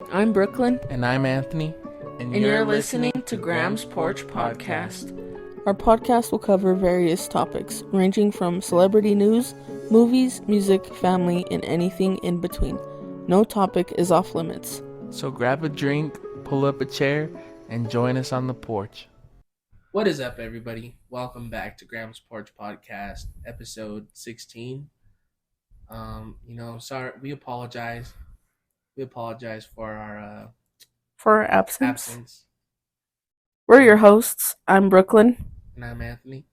I'm Brooklyn. And I'm Anthony. And you're listening to Graham's Porch Podcast. Our podcast will cover various topics, ranging from celebrity news, movies, music, family, and anything in between. No topic is off limits. So grab a drink, pull up a chair, and join us on the porch. What is up, everybody? Welcome back to Graham's Porch Podcast, episode 16. Sorry, we apologize. We apologize for our absence. We're your hosts. I'm Brooklyn. And I'm Anthony.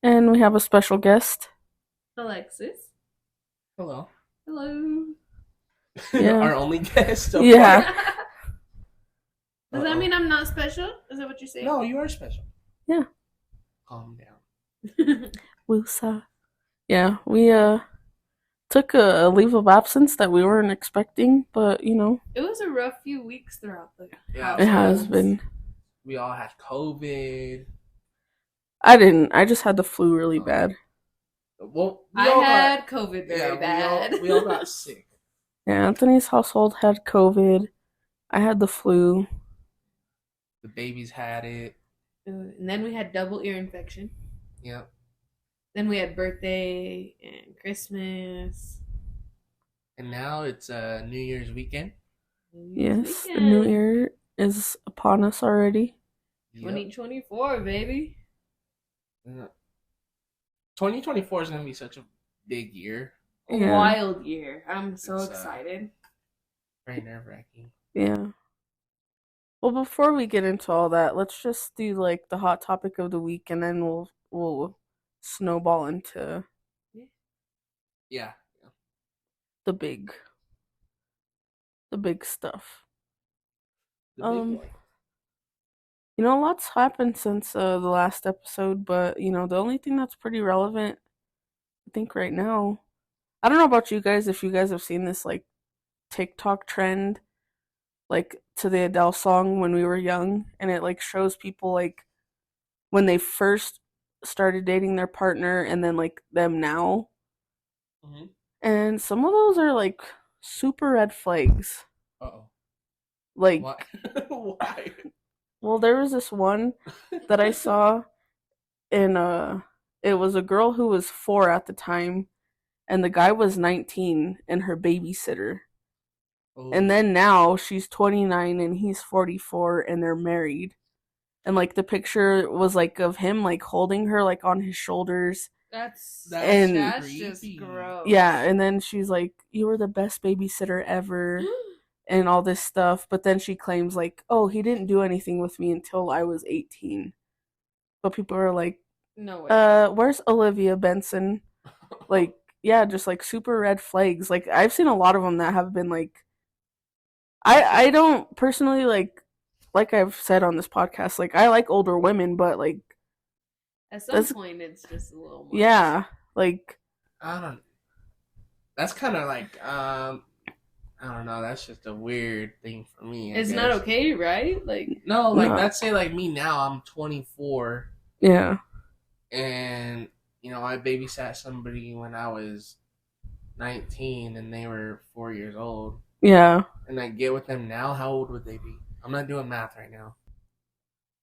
And we have a special guest. Alexis. Hello. Hello. Yeah. Our only guest. So yeah. Does that mean I'm not special? Is that what you're saying? No, you are special. Yeah. Calm down. Woosa. Yeah, we took a leave of absence that we weren't expecting, but it was a rough few weeks throughout the it has been. We all had COVID. I didn't. I just had the flu really bad. Well, I had COVID very bad. We all got sick. Yeah, Anthony's household had COVID. I had the flu. The babies had it. And then we had double ear infection. Yep. Then we had birthday and Christmas. And now it's New Year's weekend. Yes, the New Year is upon us already. Yep. 2024, baby. 2024 is going to be such a big year. A wild year. I'm so excited. Very nerve-wracking. Yeah. Well, before we get into all that, let's just do like the hot topic of the week, and then we'll snowball into the big stuff. The big one. Lots happened since the last episode, but the only thing that's pretty relevant, I think right now, I don't know about you guys, if you guys have seen this like TikTok trend, like to the Adele song When We Were Young, and it like shows people like when they first started dating their partner and then like them now. Mm-hmm. And some of those are like super red flags. Uh-oh. Like why? Well, there was this one that I saw in it was a girl who was 4 at the time, and the guy was 19 and her babysitter. Oh. And then now she's 29 and he's 44 and they're married. And like the picture was like of him like holding her like on his shoulders. That's just gross. Yeah, and then she's like, "You were the best babysitter ever." And all this stuff, but then she claims like, "Oh, he didn't do anything with me until I was 18." But people are like, "No way. Where's Olivia Benson?" Like, yeah, just like super red flags. Like I've seen a lot of them that have been like, I don't personally like I've said on this podcast, like I like older women, but like at some point it's just a little much. Yeah, like that's kind of like I don't know. That's just a weird thing for me. It's not okay, right? Like no, like let's say like me now. I'm 24. Yeah. And I babysat somebody when I was 19, and they were 4 years old. Yeah. And I get with them now. How old would they be? I'm not doing math right now.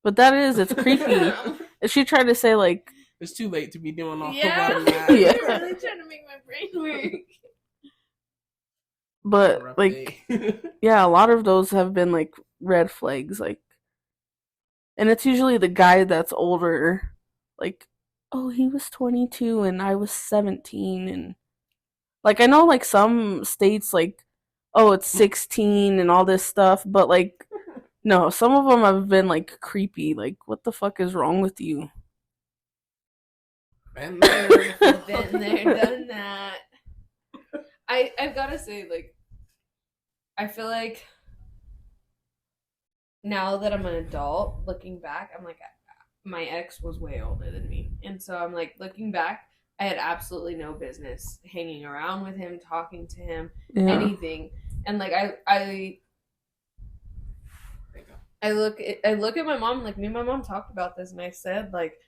But it's creepy. If she tried to say like, it's too late to be doing all math. Yeah. You're really trying to make my brain work. But like yeah, a lot of those have been like red flags, like, and it's usually the guy that's older, like, "Oh, he was 22 and I was 17," and like I know like some states like, "Oh, it's 16" and all this stuff, but like no, some of them have been like creepy. Like, what the fuck is wrong with you? Been there, done that. I've got to say, like, I feel like now that I'm an adult, looking back, I'm like, my ex was way older than me. And so I'm like, looking back, I had absolutely no business hanging around with him, talking to him, anything. And like, I look at my mom, like me and my mom talked about this, and I said, like,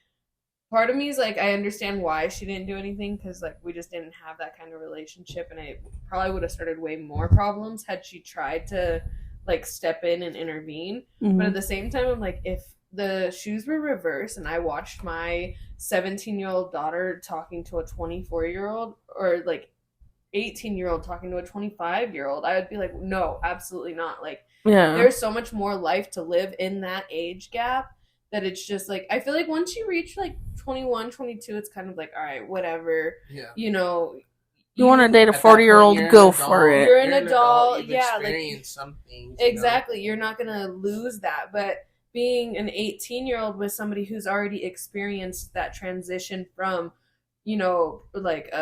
part of me is like, I understand why she didn't do anything, because like we just didn't have that kind of relationship, and I probably would have started way more problems had she tried to like step in and intervene. Mm-hmm. But at the same time, I'm like, if the shoes were reversed and I watched my 17-year-old daughter talking to a 24-year-old or like 18-year-old talking to a 25-year-old, I would be like, no, absolutely not. Like, there's so much more life to live in that age gap that it's just like, I feel like once you reach like 21, 22, it's kind of like, all right, whatever. Yeah. You know, you want to date a 40-year-old, go for it. You're an adult. You've Yeah, experienced some things. Exactly. You're not going to lose that. But being an 18-year-old with somebody who's already experienced that transition from, you know, like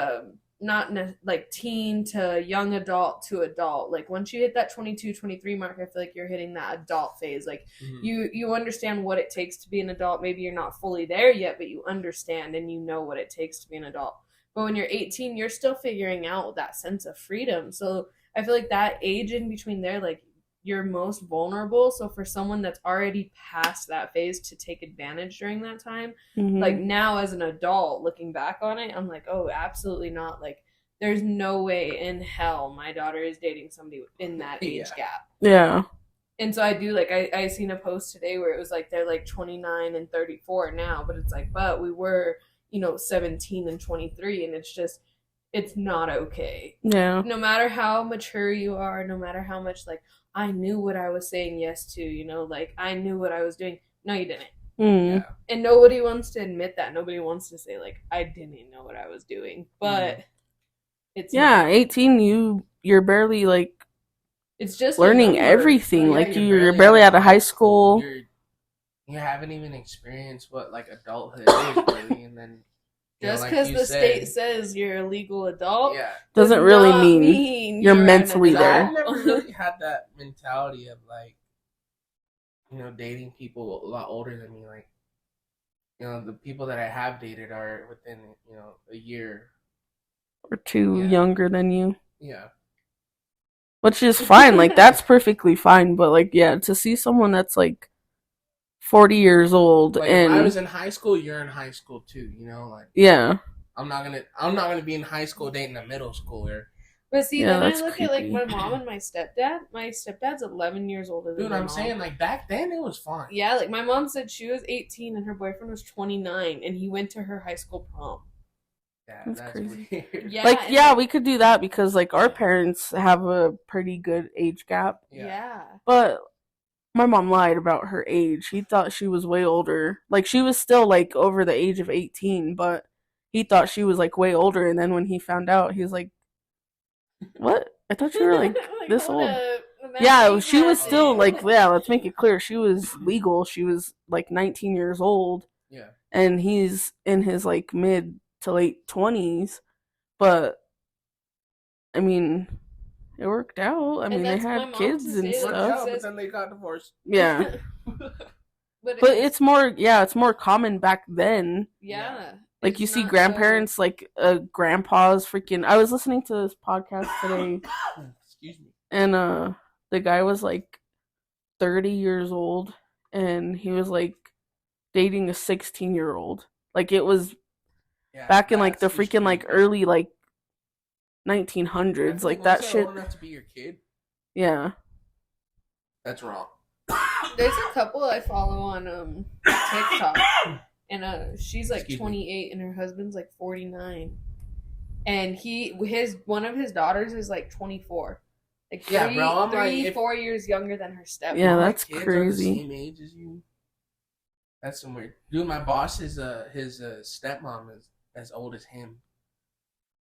not like teen to young adult to adult, like once you hit that 22, 23 mark, I feel like you're hitting that adult phase. Like you understand what it takes to be an adult. Maybe you're not fully there yet, but you understand and you know what it takes to be an adult. But when you're 18, you're still figuring out that sense of freedom. So I feel like that age in between there, like, you're most vulnerable. So for someone that's already past that phase to take advantage during that time, like now as an adult looking back on it, I'm like, oh, absolutely not. Like, there's no way in hell my daughter is dating somebody in that age gap. Yeah. And so I do, like, I seen a post today where it was like they're like 29 and 34 now, but it's like, but we were, you know, 17 and 23, and it's just, it's not okay. Yeah. No matter how mature you are, no matter how much, like, I knew what I was saying yes to, you know, like, I knew what I was doing. No, you didn't. Yeah. And nobody wants to admit that. Nobody wants to say, like, I didn't know what I was doing. But it's not. 18, you're barely, like, it's just learning everything. Like, you're barely out of high school. You haven't even experienced what, like, adulthood is, really, and then just because the state says you're a legal adult doesn't really mean you're mentally there. I've never really had that mentality of, like, you know, dating people a lot older than me. Like, you know, the people that I have dated are within, you know, a year or two younger than you. Yeah. Which is fine. Like, that's perfectly fine. But, like, to see someone that's, like, 40 years old, like, and if I was in high school, you're in high school too, you know, like, I'm not gonna be in high school dating a middle schooler. But see, then I look at, like, my mom and my stepdad. My stepdad's 11 years older than my mom. Saying, like, back then it was fine. Yeah, like, my mom said she was 18 and her boyfriend was 29, and he went to her high school prom. Yeah, that's crazy. Weird. Yeah, like, we could do that because, like, our parents have a pretty good age gap. Yeah. But my mom lied about her age. He thought she was way older. Like, she was still, like, over the age of 18, but he thought she was, like, way older. And then when he found out, he was like, what? I thought you were, like, this old. Yeah, she was still, like, let's make it clear. She was legal. She was, like, 19 years old. Yeah. And he's in his, like, mid to late 20s. But, I mean, it worked out. I mean, they had kids and stuff. But then they got divorced. Yeah. But it's more common back then. Yeah. Like, you see grandparents, like, grandpa's freaking... I was listening to this podcast today. Excuse me. And the guy was, like, 30 years old. And he was, like, dating a 16-year-old. Like, it was back in, like, the freaking, like, early, like, 1900s. Like, that shit... old enough to be your kid? Yeah. That's wrong. There's a couple I follow on TikTok. And she's like 28 and her husband's like 49. And one of his daughters is like 24. Like 4 years younger than her stepmom. Yeah, that's kids crazy. Are the same age as you. That's some weird. Dude, my boss his stepmom is as old as him.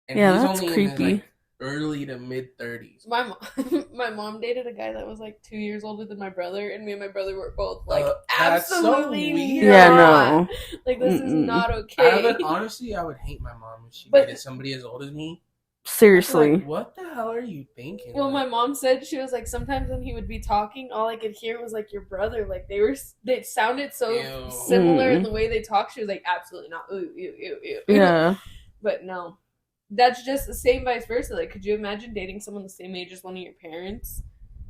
And he's that's only creepy. In his, like, early to mid 30s. My mom dated a guy that was like 2 years older than my brother, and me and my brother were both like, that's absolutely so weird. No. Like, this is not okay. Honestly, I would hate my mom if she dated somebody as old as me. Seriously. Like, what the hell are you thinking? Well, my mom said, she was like, sometimes when he would be talking, all I could hear was like your brother. Like, they sounded so similar in the way they talk. She was like, absolutely not. Ooh, ew, ew, ew. Yeah. But no. That's just the same vice versa. Like, could you imagine dating someone the same age as one of your parents?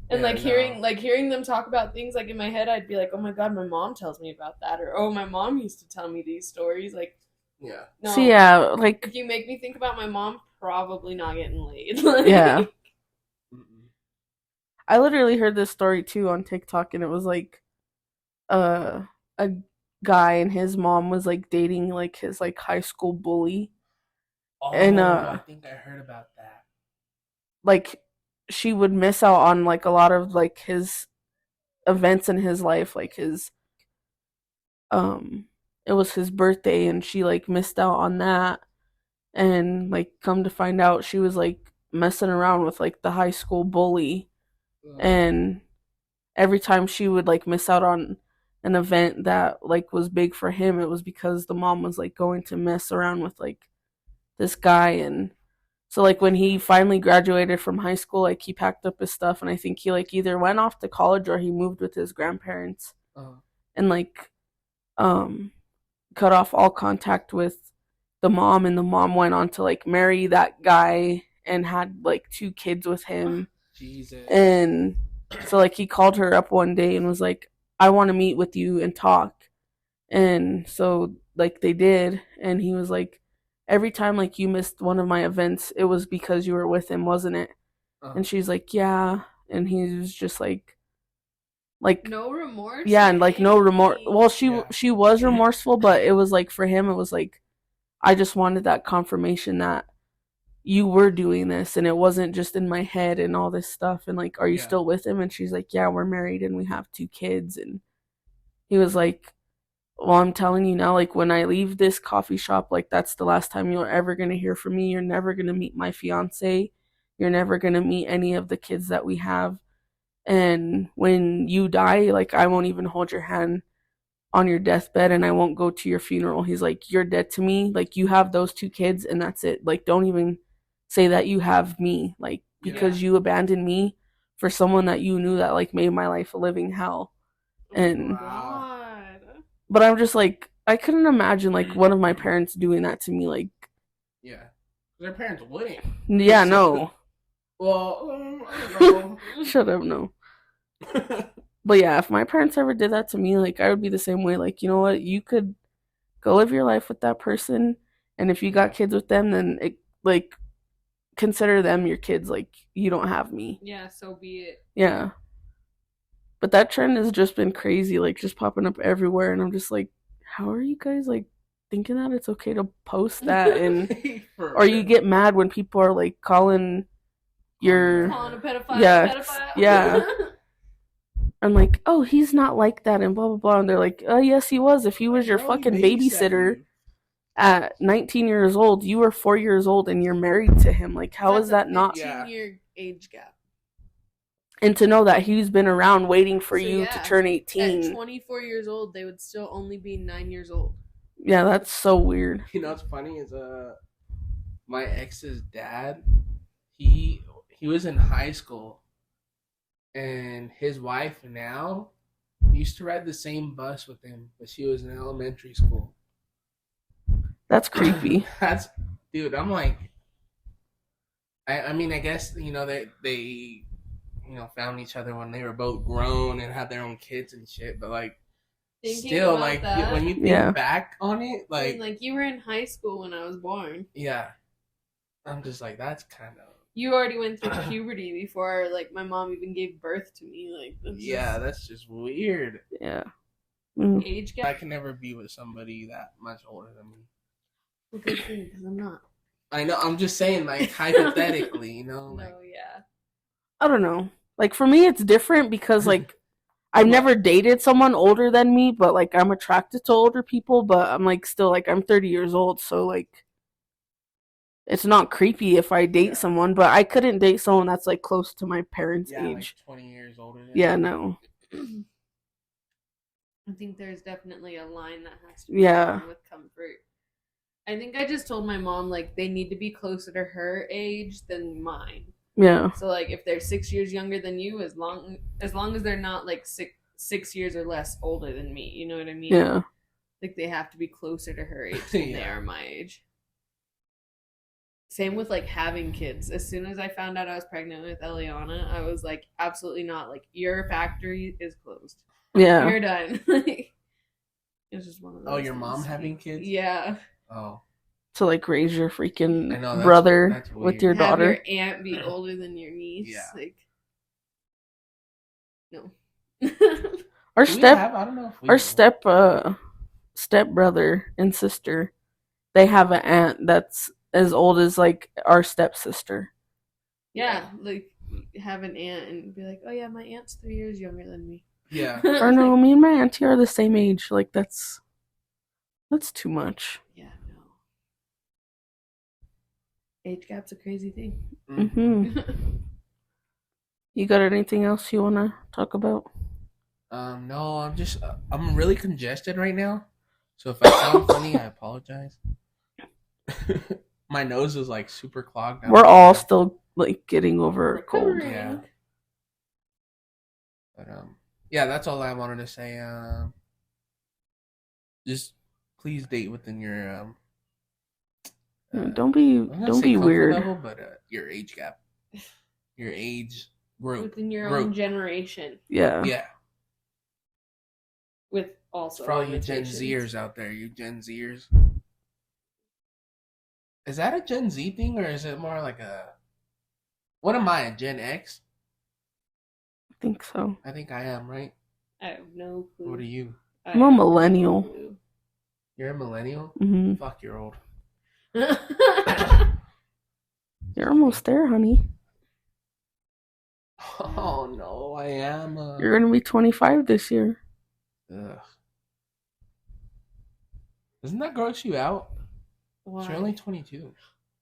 And hearing them talk about things, like, in my head, I'd be like, oh my god, my mom tells me about that, or oh, my mom used to tell me these stories. Like, no. So like, if you make me think about my mom, probably not getting laid. Yeah. I literally heard this story too on TikTok, and it was like a guy and his mom was like dating like his like high school bully, and Oh, I think I heard about that. like she would miss out on like a lot of like his events in his life, like his it was his birthday and she like missed out on that, and like come to find out she was like messing around with like the high school bully, and every time she would like miss out on an event that like was big for him, it was because the mom was like going to mess around with like this guy. And so like when he finally graduated from high school, like he packed up his stuff, and I think he like either went off to college or he moved with his grandparents, and like um cut off all contact with the mom, and the mom went on to like marry that guy and had like 2 kids with him. Jesus. And so like he called her up one day and was like, I want to meet with you and talk. And so like they did, and he was like, every time like you missed one of my events, it was because you were with him, wasn't it? And she's like, yeah. And he was just like no remorse. Yeah, and like no remorse. Well, she was remorseful, but it was like for him, it was like, I just wanted that confirmation that you were doing this and it wasn't just in my head and all this stuff. And like, are you still with him? And she's like, yeah, we're married and we have 2 kids. And he was like, well, I'm telling you now, like when I leave this coffee shop, like that's the last time you're ever going to hear from me. You're never going to meet my fiance. You're never going to meet any of the kids that we have. And when you die, like I won't even hold your hand on your deathbed and I won't go to your funeral. He's like, you're dead to me. Like you have those 2 kids and that's it. Like don't even say that you have me. Like because you abandoned me for someone that you knew that like made my life a living hell. And but I'm just like, I couldn't imagine like one of my parents doing that to me. Like their parents wouldn't. Yeah, no. Well, I don't know. Shut up, no. But yeah, if my parents ever did that to me, like I would be the same way. Like, you know what? You could go live your life with that person, and if you got kids with them, then it, like consider them your kids. Like you don't have me. Yeah, so be it. Yeah. But that trend has just been crazy, like just popping up everywhere, and I'm just like, how are you guys like thinking that it's okay to post that? And or you get mad when people are like calling a pedophile. Yeah. I'm like, oh, he's not like that, and blah blah blah. And they're like, oh yes, he was. If he was your fucking babysitter at 19 years old, you were 4 years old, and you're married to him. Like, how is that not? 15-year age gap. And to know that he's been around waiting for you to turn 18. At 24 years old, they would still only be 9 years old. Yeah, that's so weird. You know what's funny is my ex's dad, he was in high school, and his wife now used to ride the same bus with him, but she was in elementary school. That's creepy. Dude, I'm like, I mean, I guess, you know, they found each other when they were both grown and had their own kids and shit, but like, still, like, when you think back on it, like... like, you were in high school when I was born. Yeah. I'm just like, that's kind of... You already went through puberty before, like, my mom even gave birth to me. Like, that's just weird. Yeah. Age gap? I can never be with somebody that much older than me. Well, good thing, because I'm not. I know, I'm just saying, like, hypothetically, you know? Like, no, yeah. I don't know. Like, for me, it's different because, like, I've never dated someone older than me, but, like, I'm attracted to older people, but I'm, like, still, like, I'm 30 years old, so, like, it's not creepy if I date someone, but I couldn't date someone that's, like, close to my parents' age. Like 20 years older than me. No. I think there's definitely a line that has to be done with comfort. I think I just told my mom, like, they need to be closer to her age than mine. Yeah. So, like, if they're 6 years younger than you, as long as they're not, like, six years or less older than me, you know what I mean? Yeah. Like, they have to be closer to her age than they are my age. Same with, like, having kids. As soon as I found out I was pregnant with Eliana, I was like, absolutely not. Like, your factory is closed. Yeah. You're done. Like, it's just one of those. Oh, your mom having kids? Yeah. Oh. To, like, raise your freaking brother with your daughter. Have your aunt be older than your niece. Yeah. Like, No. Our Do we step have? I don't know if we our do. step brother and sister, they have an aunt that's as old as like our stepsister. Yeah, like have an aunt and be like, oh yeah, my aunt's 3 years younger than me. Yeah. Or no, me and my auntie are the same age. Like that's too much. Yeah, no. Age gap's a crazy thing. Mm-hmm. You got anything else you wanna talk about? No, I'm really congested right now. So if I sound funny, I apologize. My nose is like super clogged. We're all still like getting over a cold. Recovering. Yeah. But yeah, that's all I wanted to say. Just please date within your Don't be comfort weird. level, but your age gap, your age group Within your own generation. Yeah. Yeah. With also For all you Gen limitations. Zers out there, you Gen Zers. Is that a Gen Z thing or is it more like a? What am I, a Gen X? I think so. I think I am, right? I have no clue. What are you? I'm a millennial. No You're a millennial? Mm-hmm. Fuck, you're old. You're almost there, honey. Oh no, I am. You're gonna be 25 this year. Ugh. Doesn't that gross you out? Why? You're only 22. Oh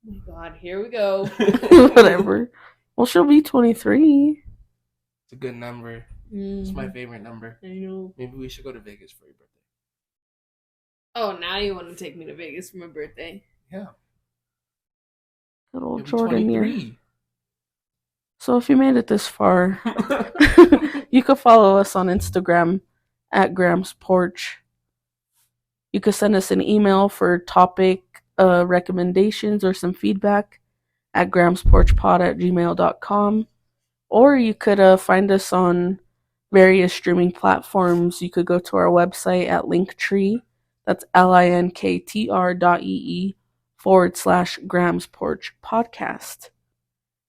my god, here we go. Whatever. Well, she'll be 23. It's a good number. It's my favorite number. I know. Maybe we should go to Vegas for your birthday. Oh, now you want to take me to Vegas for my birthday? Yeah. Good old You'll be Jordan 23. here. So if you made it this far, you could follow us on Instagram at Graham's Porch. You could send us an email for topic recommendations or some feedback at grahamsporchpod@gmail.com. Or you could find us on various streaming platforms. You could go to our website at Linktree. That's linktr.ee/Graham's Porch Podcast.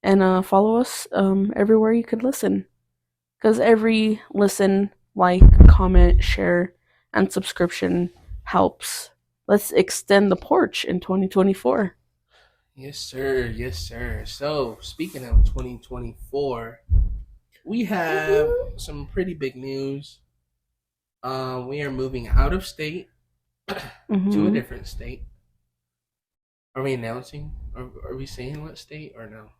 And follow us everywhere you could listen. Because every listen, like, comment, share, and subscription helps. Let's extend the porch in 2024. Yes, sir. Yes, sir. So, speaking of 2024, we have some pretty big news. We are moving out of state to a different state. Are we announcing? Are we saying what state or no?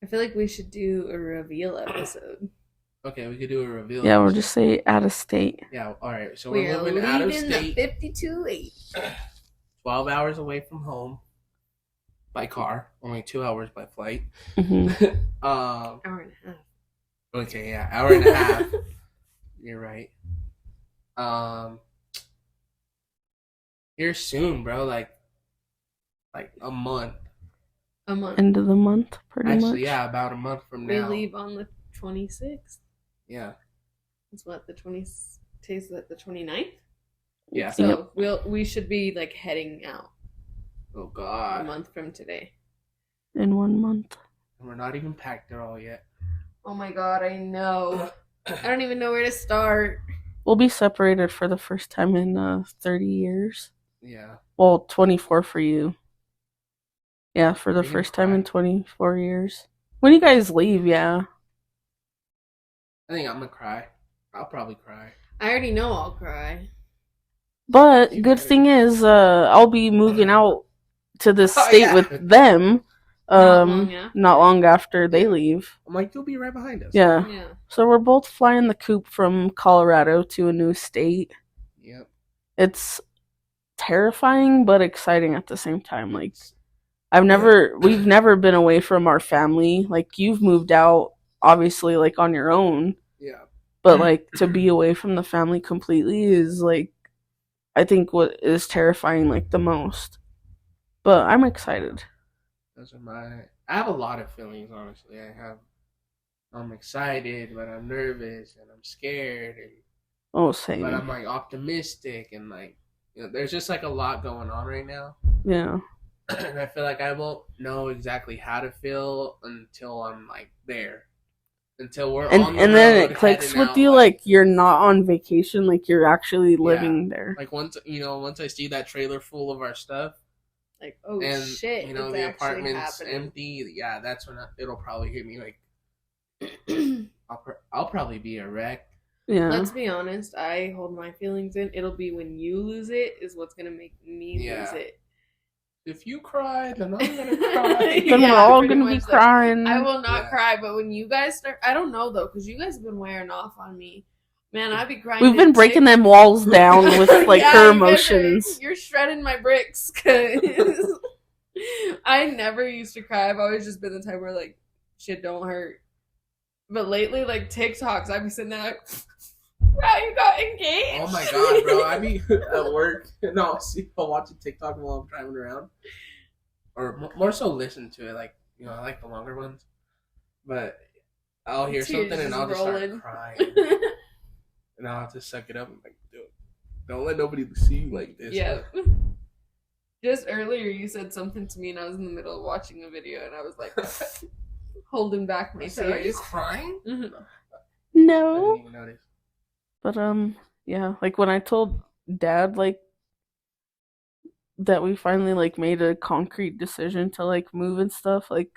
I feel like we should do a reveal episode. Okay, we could do a reveal. Yeah, we'll just say out of state. Yeah, all right. So we're moving leaving out of state. the 52-8. 12 hours away from home by car. Only 2 hours by flight. Hour and a half. Okay, yeah, hour and a half. You're right. Here soon, bro. Like a month. A month. End of the month, pretty much. Actually, yeah, about a month from We now. leave on the 26th. Yeah. It's what, the 20th? Today's the 29th? Yeah. So we should be like heading out Oh a God. month from today. In 1 month. And we're not even packed at all yet. Oh my god, I know. I don't even know where to start. We'll be separated for the first time in 30 years. Yeah. Well, 24 for you. Yeah, for the You're first gonna time in cry. 24 years. When you guys leave, yeah. I think I'm gonna cry. I'll probably cry. I already know I'll cry. But You good better. thing is, I'll be moving out to this Oh, state yeah. with them. Not long after they leave. I'm like, you'll be right behind us. Yeah. Yeah. So we're both flying the coop from Colorado to a new state. Yep. It's terrifying but exciting at the same time. Like we've never been away from our family. Like you've moved out obviously like on your own. Yeah. But like to be away from the family completely is like I think what is terrifying like the most. But I'm excited. Those are I have a lot of feelings, honestly. I'm excited, but I'm nervous and I'm scared Oh, same. but I'm like optimistic and like there's just like a lot going on right now. Yeah. And I feel like I won't know exactly how to feel until I'm like there. until we're and on the and road, then it clicks heading with out, you like you're not on vacation, like you're actually living there. Like once I see that trailer full of our stuff, like, oh and shit, the apartment's empty, that's when it'll probably hit me like I'll probably be a wreck. Yeah. Let's be honest, I hold my feelings in. It'll be when you lose it is what's gonna make me lose it. If you cry, then I'm gonna cry. Then we're all gonna be crying. I will not cry, but when you guys start, I don't know though, because you guys have been wearing off on me. Man, I'd be crying. We've been breaking them walls down with like her emotions. You're shredding my bricks, cause I never used to cry. I've always just been the type where like shit don't hurt. But lately, like TikToks, I'd be sitting there like, wow, you got engaged. Oh my god, bro! I be at work and I'll watch a TikTok while I'm driving around, or more so listen to it. Like I like the longer ones, but I'll hear something and I'll just start crying, and I'll have to suck it up and like, dude, don't let nobody see you like this. Yeah. Just earlier, you said something to me, and I was in the middle of watching a video, and I was like, holding back my tears. Are you crying? Mm-hmm. No. I didn't even notice. But yeah, like when I told Dad like that we finally like made a concrete decision to like move and stuff, like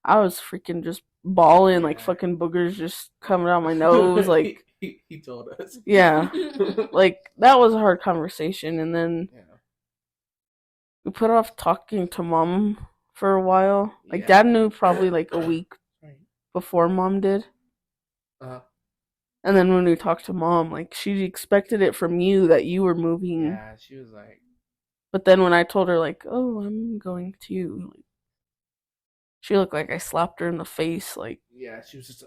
I was freaking just bawling, like fucking boogers just coming out my nose, like he told us. Yeah. Like that was a hard conversation, and then we put off talking to Mom for a while. Like Dad knew probably like a week before Mom did. And then when we talked to Mom, like she expected it from you that you were moving. Yeah, she was like. But then when I told her like, oh, I'm going too, like, she looked like I slapped her in the face. Like she was just.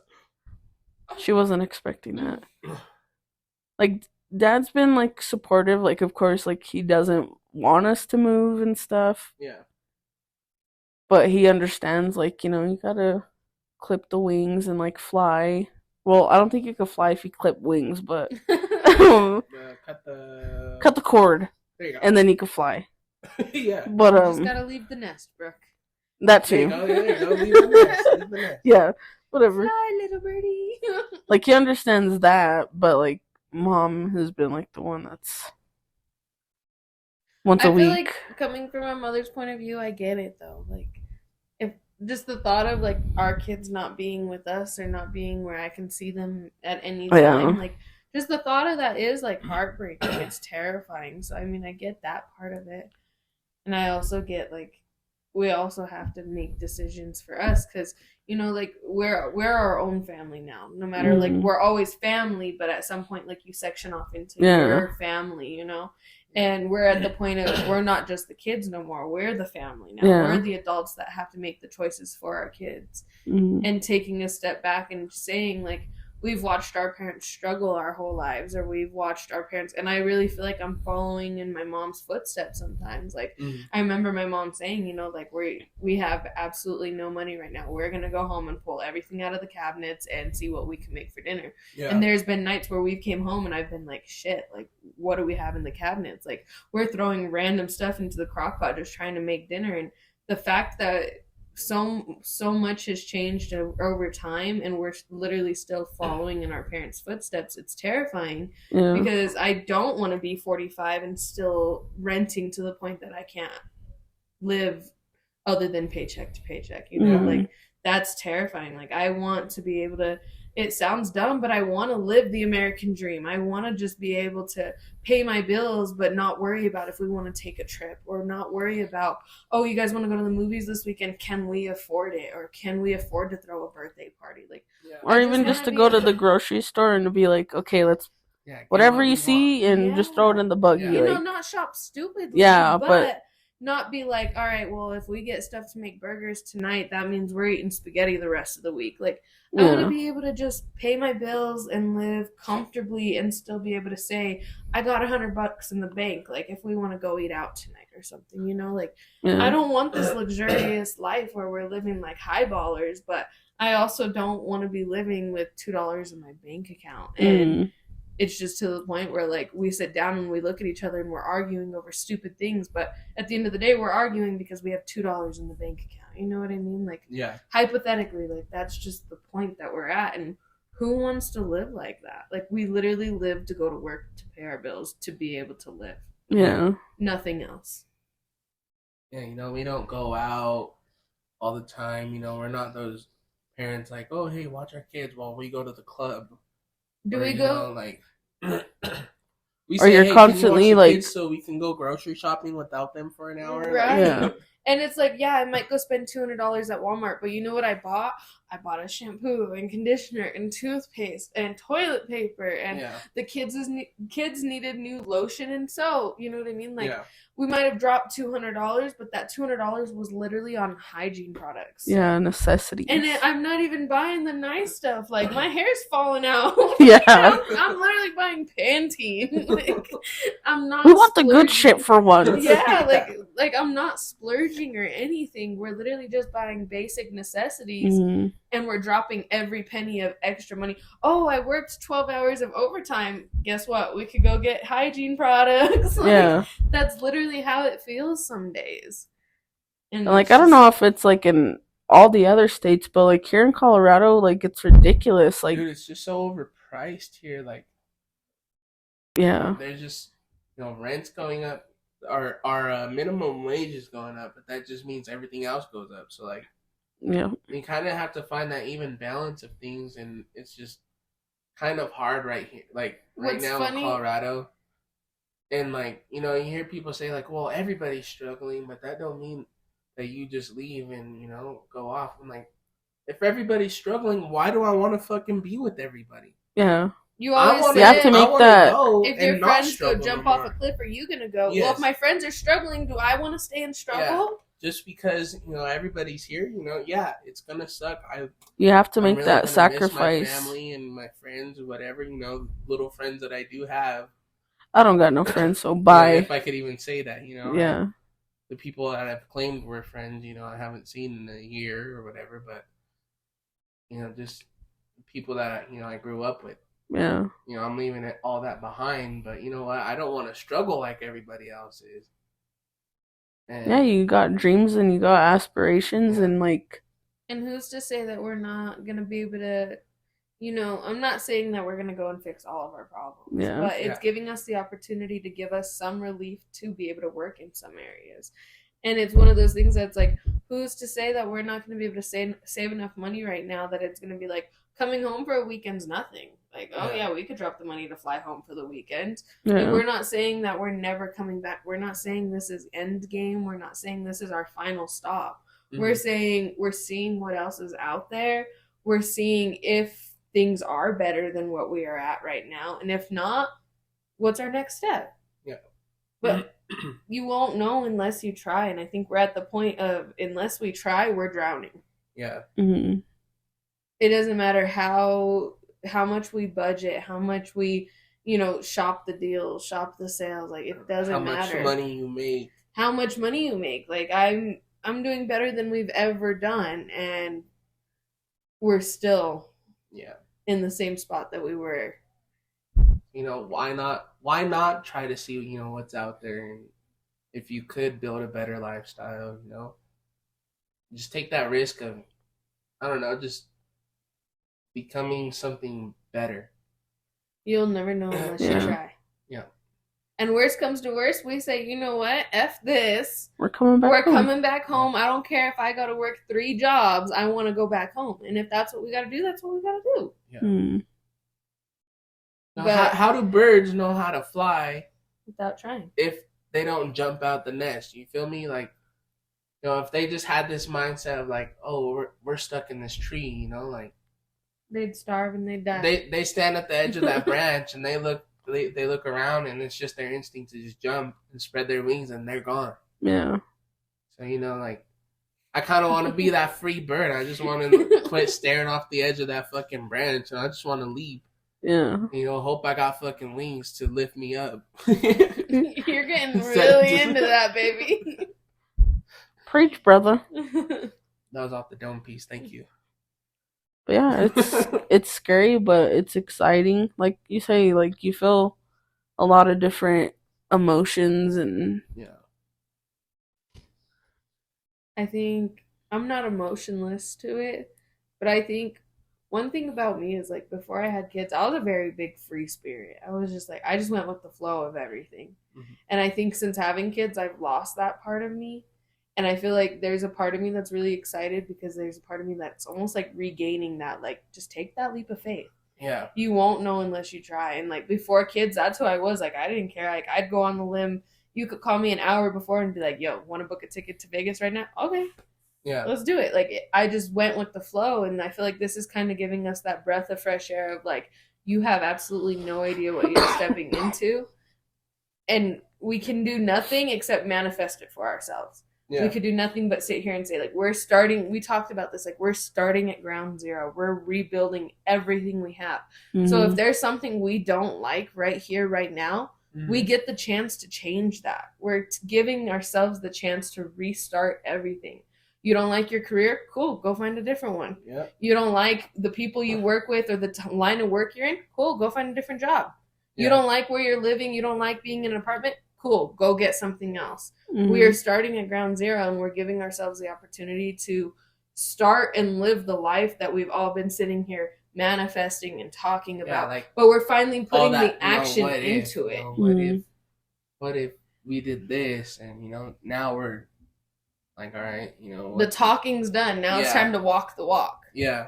She wasn't expecting that. Like Dad's been like supportive. Like of course, like he doesn't want us to move and stuff. Yeah. But he understands, like, you gotta clip the wings and like fly. Well, I don't think you could fly if you clip wings, but cut the cord, there you go. and then you can fly. Yeah, but you just gotta leave the nest, Brooke. That too. There you go. Leave the nest. Yeah, whatever. Fly, little birdie. Like he understands that, but like Mom has been like the one that's once a week. I feel like coming from my mother's point of view, I get it though. Like if just the thought of like our kids not being with us or not being where I can see them at any time, like just the thought of that is like heartbreaking. It's terrifying. So I mean, I get that part of it, and I also get like we also have to make decisions for us because like we're our own family now. No matter like we're always family, but at some point like you section off into your family, And we're at the point of we're not just the kids no more. We're the family now. Yeah. We're the adults that have to make the choices for our kids. Mm-hmm. And taking a step back and saying like we've watched our parents struggle our whole lives, or we've watched our parents, and I really feel like I'm following in my mom's footsteps sometimes. Like I remember my mom saying, like we have absolutely no money right now. We're gonna go home and pull everything out of the cabinets and see what we can make for dinner. Yeah. And there's been nights where we've came home and I've been like, shit, like what do we have in the cabinets? Like we're throwing random stuff into the crock pot just trying to make dinner. And the fact that so much has changed over time and we're literally still following in our parents' footsteps, it's terrifying. Yeah. Because I don't want to be 45 and still renting to the point that I can't live other than paycheck to paycheck, like that's terrifying. Like I want to be able to, it sounds dumb, but I want to live the American dream. I want to just be able to pay my bills, but not worry about if we want to take a trip, or not worry about, oh, you guys want to go to the movies this weekend? Can we afford it? Or can we afford to throw a birthday party? Like, or even just to go to the grocery store and to be like, okay, let's whatever you see and just throw it in the buggy. Yeah. Like, not shop stupidly. Yeah, but not be like, all right, well, if we get stuff to make burgers tonight, that means we're eating spaghetti the rest of the week. Like, I want to be able to just pay my bills and live comfortably and still be able to say, I got $100 in the bank. Like, if we want to go eat out tonight or something, like, I don't want this luxurious life where we're living like highballers, but I also don't want to be living with $2 in my bank account. And it's just to the point where like we sit down and we look at each other and we're arguing over stupid things, but at the end of the day we're arguing because we have $2 in the bank account. You know what I mean? Like, Yeah. hypothetically, like, that's just the point that we're at. And who wants to live like that? Like, we literally live to go to work to pay our bills to be able to live. Yeah. Nothing else. Yeah, you know, we don't go out all the time. You know, we're not those parents like, oh, hey, watch our kids while we go to the club. Do or, we you go? know, like, we Or say, you're hey, can you watch constantly, the like- kids so we can go grocery shopping without them for an hour? Right. Yeah. And it's like, yeah, I might go spend $200 at Walmart, but you know what I bought? I bought a shampoo and conditioner and toothpaste and toilet paper, and Yeah. the kids needed new lotion and soap. You know what I mean? Like, Yeah. we might have dropped $200, but that $200 was literally on hygiene products. Yeah, necessities. And I'm not even buying the nice stuff. Like, my hair's falling out. Yeah. I'm literally buying Pantene. Like, I'm not. We want the good splurging. shit for once. Yeah, like I'm not splurging or anything. We're literally just buying basic necessities, Mhm. and we're dropping every penny of extra money. Oh, I worked 12 hours of overtime. Guess what? We could go get hygiene products. Like, Yeah. that's literally how it feels some days. And And, like, it's I don't just- know if it's, like, in all the other states, but, like, here in Colorado, like, it's ridiculous. Like, Dude, it's just so overpriced here. Like, yeah. there's just, you know, rent's going up. Our minimum wage is going up, but that just means everything else goes up. So, like, Yeah. we kind of have to find that even balance of things, and it's just kind of hard right here, like right What's now funny- in Colorado. And, like, you know, you hear people say, like, well, everybody's struggling, but that don't mean that you just leave and, you know, go off. I'm like, if everybody's struggling, why do I want to fucking be with everybody? Yeah. You always You have to say, make that. if your friends go jump off a cliff, are you gonna go? Well, Yes. if my friends are struggling, do I want to stay and struggle? Just because, you know, everybody's here, you know, yeah, it's gonna suck. You have to I'm make really that gonna miss sacrifice. my family and my friends or whatever, you know, little friends that I do have. I don't got no friends, so Yeah, bye. if I could even say that, you know. Yeah. The people that I've claimed were friends, you know, I haven't seen in a year or whatever, but, you know, just people that, you know, I grew up with. Yeah. You know, I'm leaving all that behind, but you know what? I don't want to struggle like everybody else is. And Yeah, you got dreams and you got aspirations, Yeah. and, like, And who's to say that we're not gonna be able to? You know, I'm not saying that we're gonna go and fix all of our problems, Yeah. but it's Yeah. giving us the opportunity to give us some relief to be able to work in some areas. And it's one of those things that's like, who's to say that we're not going to be able to save enough money right now that it's going to be like coming home for a weekend's nothing. Like, oh Yeah. yeah, we could drop the money to fly home for the weekend. yeah. We're not saying that we're never coming back. We're not saying this is end game. We're not saying this is our final stop. Mhm. We're saying we're seeing what else is out there. We're seeing if things are better than what we are at right now. And if not, what's our next step? Yeah. But you won't know unless you try. And I think we're at the point of unless we try, we're drowning. Yeah. Mhm. It doesn't matter how much we budget, how much we, you know, shop the deals, shop the sales. Like, it doesn't How matter much money you make. how much money you make. Like, I'm doing better than we've ever done, and we're still Yeah. in the same spot that we were. You know, why not try to see, you know, what's out there, and if you could build a better lifestyle, you know, just take that risk of, I don't know, just becoming something better. You'll never know unless you Yeah. try. Yeah. And worst comes to worst, we say, you know what? F this. We're coming back We're home. coming back home. I don't care if I got to work 3 jobs. I want to go back home. And if that's what we got to do, that's what we got to do. Yeah. Hmm. Now, But- how do birds know how to fly Without trying. if they don't jump out the nest? You feel me? Like, you know, if they just had this mindset of like, oh, we're stuck in this tree, you know, like They'd starve and they'd die. they stand at the edge of that branch and they look around and it's just their instinct to just jump and spread their wings and they're gone. Yeah. So, you know, like, I kind of want to be that free bird. I just want to quit staring off the edge of that fucking branch and I just want to leap. Yeah. You know, hope I got fucking wings to lift me up. You're getting really into that, baby. Preach, brother. That was off the dome piece. Thank you. But yeah, it's scary, but it's exciting. Like you say, like you feel a lot of different emotions, and Yeah. I think I'm not emotionless to it, but I think one thing about me is like before I had kids, I was a very big free spirit. I was just like I just went with the flow of everything. Mhm. And I think since having kids, I've lost that part of me. And I feel like there's a part of me that's really excited because there's a part of me that's almost like regaining that, like, just take that leap of faith. Yeah. You won't know unless you try. And like before kids, that's who I was. Like I didn't care. Like I'd go on the limb. You could call me an hour before and be like, yo, want to book a ticket to Vegas right now? Okay. Yeah. Let's do it. Like I just went with the flow. And I feel like this is kind of giving us that breath of fresh air of like, you have absolutely no idea what you're stepping into. And we can do nothing except manifest it for ourselves. Yeah. We could do nothing but sit here and say, like, we're starting, we talked about this, like, we're starting at ground zero. We're rebuilding everything we have. Mm-hmm. So if there's something we don't like right here, right now, we get the chance to change that. We're giving ourselves the chance to restart everything. You don't like your career? Cool, go find a different one. Yep. You don't like the people you work with or the line of work you're in? Cool, go find a different job. Yeah. You don't like where you're living? You don't like being in an apartment? Cool, go get something else. Mm-hmm. We are starting at ground zero and we're giving ourselves the opportunity to start and live the life that we've all been sitting here manifesting and talking about. Like, but we're finally putting the action into it. What if we did this and, now we're like, all right, the talking's done. Now it's time to walk the walk. Yeah.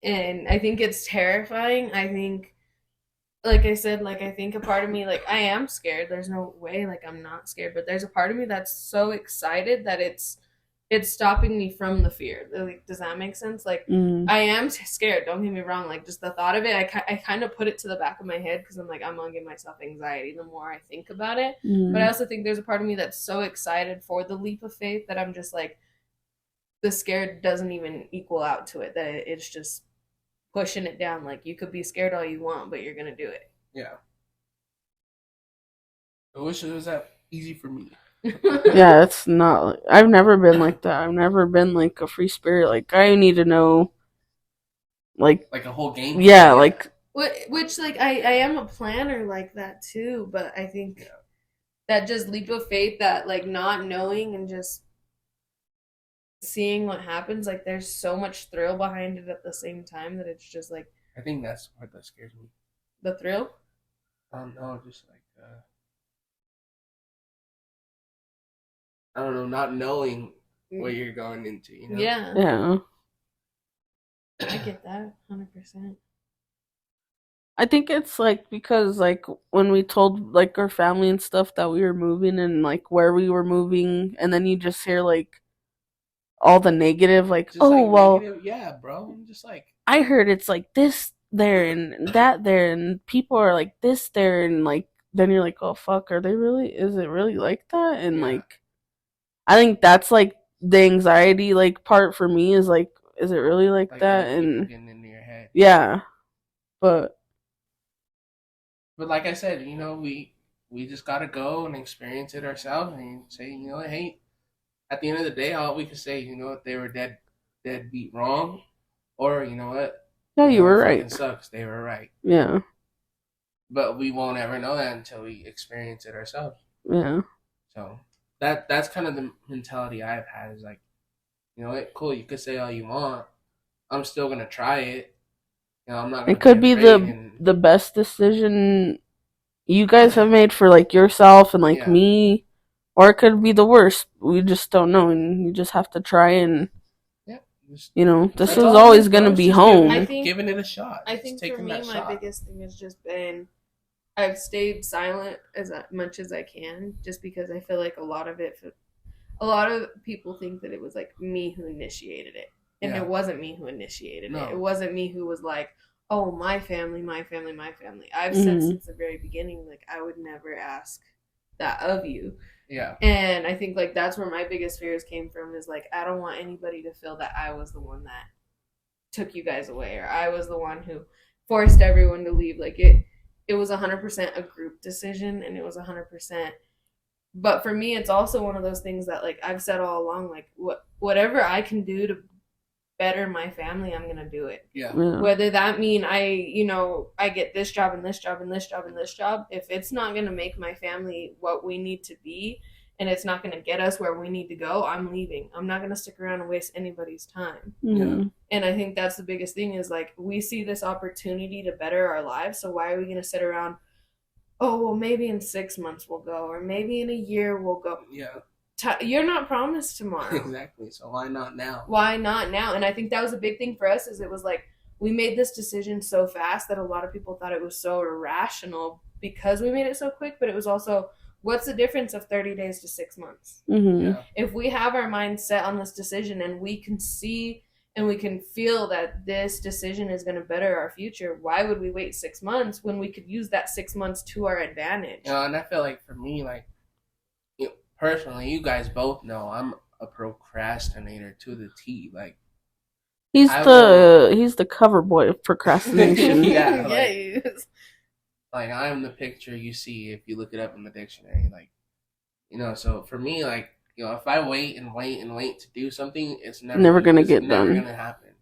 And I think it's terrifying. I think, like I said, like I think a part of me, like I am scared. There's no way, like I'm not scared, but there's a part of me that's so excited that it's stopping me from the fear. Like, does that make sense? Like I am scared. Don't get me wrong. Like just the thought of it, I kind of put it to the back of my head because I'm like, I'm gonna give myself anxiety the more I think about it. But I also think there's a part of me that's so excited for the leap of faith that I'm just like, the scared doesn't even equal out to it. That it's just pushing it down. Like you could be scared all you want, but you're gonna do it. Yeah. I wish it was that easy for me. Yeah, it's not. I've never been like that. I've never been like a free spirit. Like I need to know, like a whole game. Yeah, like which like I am a planner like that too. But I think that just leap of faith, that like not knowing and just seeing what happens, like there's so much thrill behind it at the same time that it's just like. I think that's what that scares me. The thrill? No, just like I don't know, not knowing what you're going into, Yeah. I get that 100%. I think it's like because like when we told like our family and stuff that we were moving and like where we were moving, and then you just hear like all the negative, like, just negative. Yeah, bro. I'm just like, I heard it's like this there and that there, and people are like this there, and like then you're like, oh fuck, is it really like that? And like I think that's like the anxiety like part for me is like, is it really like that? And getting into your head. Yeah. But like I said, we just gotta go and experience it ourselves and say, hey, at the end of the day, all we could say, they were dead beat wrong, or you know what? Yeah, you were right. It sucks. They were right. Yeah. But we won't ever know that until we experience it ourselves. Yeah. So that's kind of the mentality I've had, is like, cool, you could say all you want. I'm still gonna try it. I'm not gonna. It could be the best decision you guys have made for like yourself and like me, or it could be the worst. We just don't know, and you just have to try and. This is always gonna be home. Giving it a shot. I think for me, my biggest thing has just been, I've stayed silent as much as I can, just because I feel like a lot of people think that it was like me who initiated it, and it wasn't me who initiated it. It wasn't me who was like, oh, my family, my family, my family. I've said since the very beginning, like I would never ask that of you. Yeah. And I think like that's where my biggest fears came from, is like I don't want anybody to feel that I was the one that took you guys away, or I was the one who forced everyone to leave. Like it was 100% a group decision, and it was 100%. But for me, it's also one of those things that like I've said all along, like whatever I can do to better my family, I'm gonna do it. Yeah. Whether that mean I get this job and this job and this job and this job, if it's not gonna make my family what we need to be, and it's not going to get us where we need to go, I'm leaving. I'm not going to stick around and waste anybody's time. Mm-hmm. And I think that's the biggest thing is like we see this opportunity to better our lives. So why are we going to sit around? Oh, well, maybe in 6 months we'll go, or maybe in a year we'll go. Yeah. You're not promised tomorrow. Exactly. So why not now? Why not now? And I think that was a big thing for us is it was like we made this decision so fast that a lot of people thought it was so irrational because we made it so quick, but it was also what's the difference of 30 days to 6 months? Mm-hmm. Yeah. If we have our mind set on this decision and we can see and we can feel that this decision is going to better our future, why would we wait 6 months when we could use that 6 months to our advantage? And I feel like for me, like, personally, you guys both know I'm a procrastinator to the T. Like, he's the cover boy of procrastination. Yeah, like, yeah, he is. Like, I'm the picture you see if you look it up in the dictionary. Like, so for me, like, if I wait and wait and wait to do something, it's never gonna get never done. gonna happen.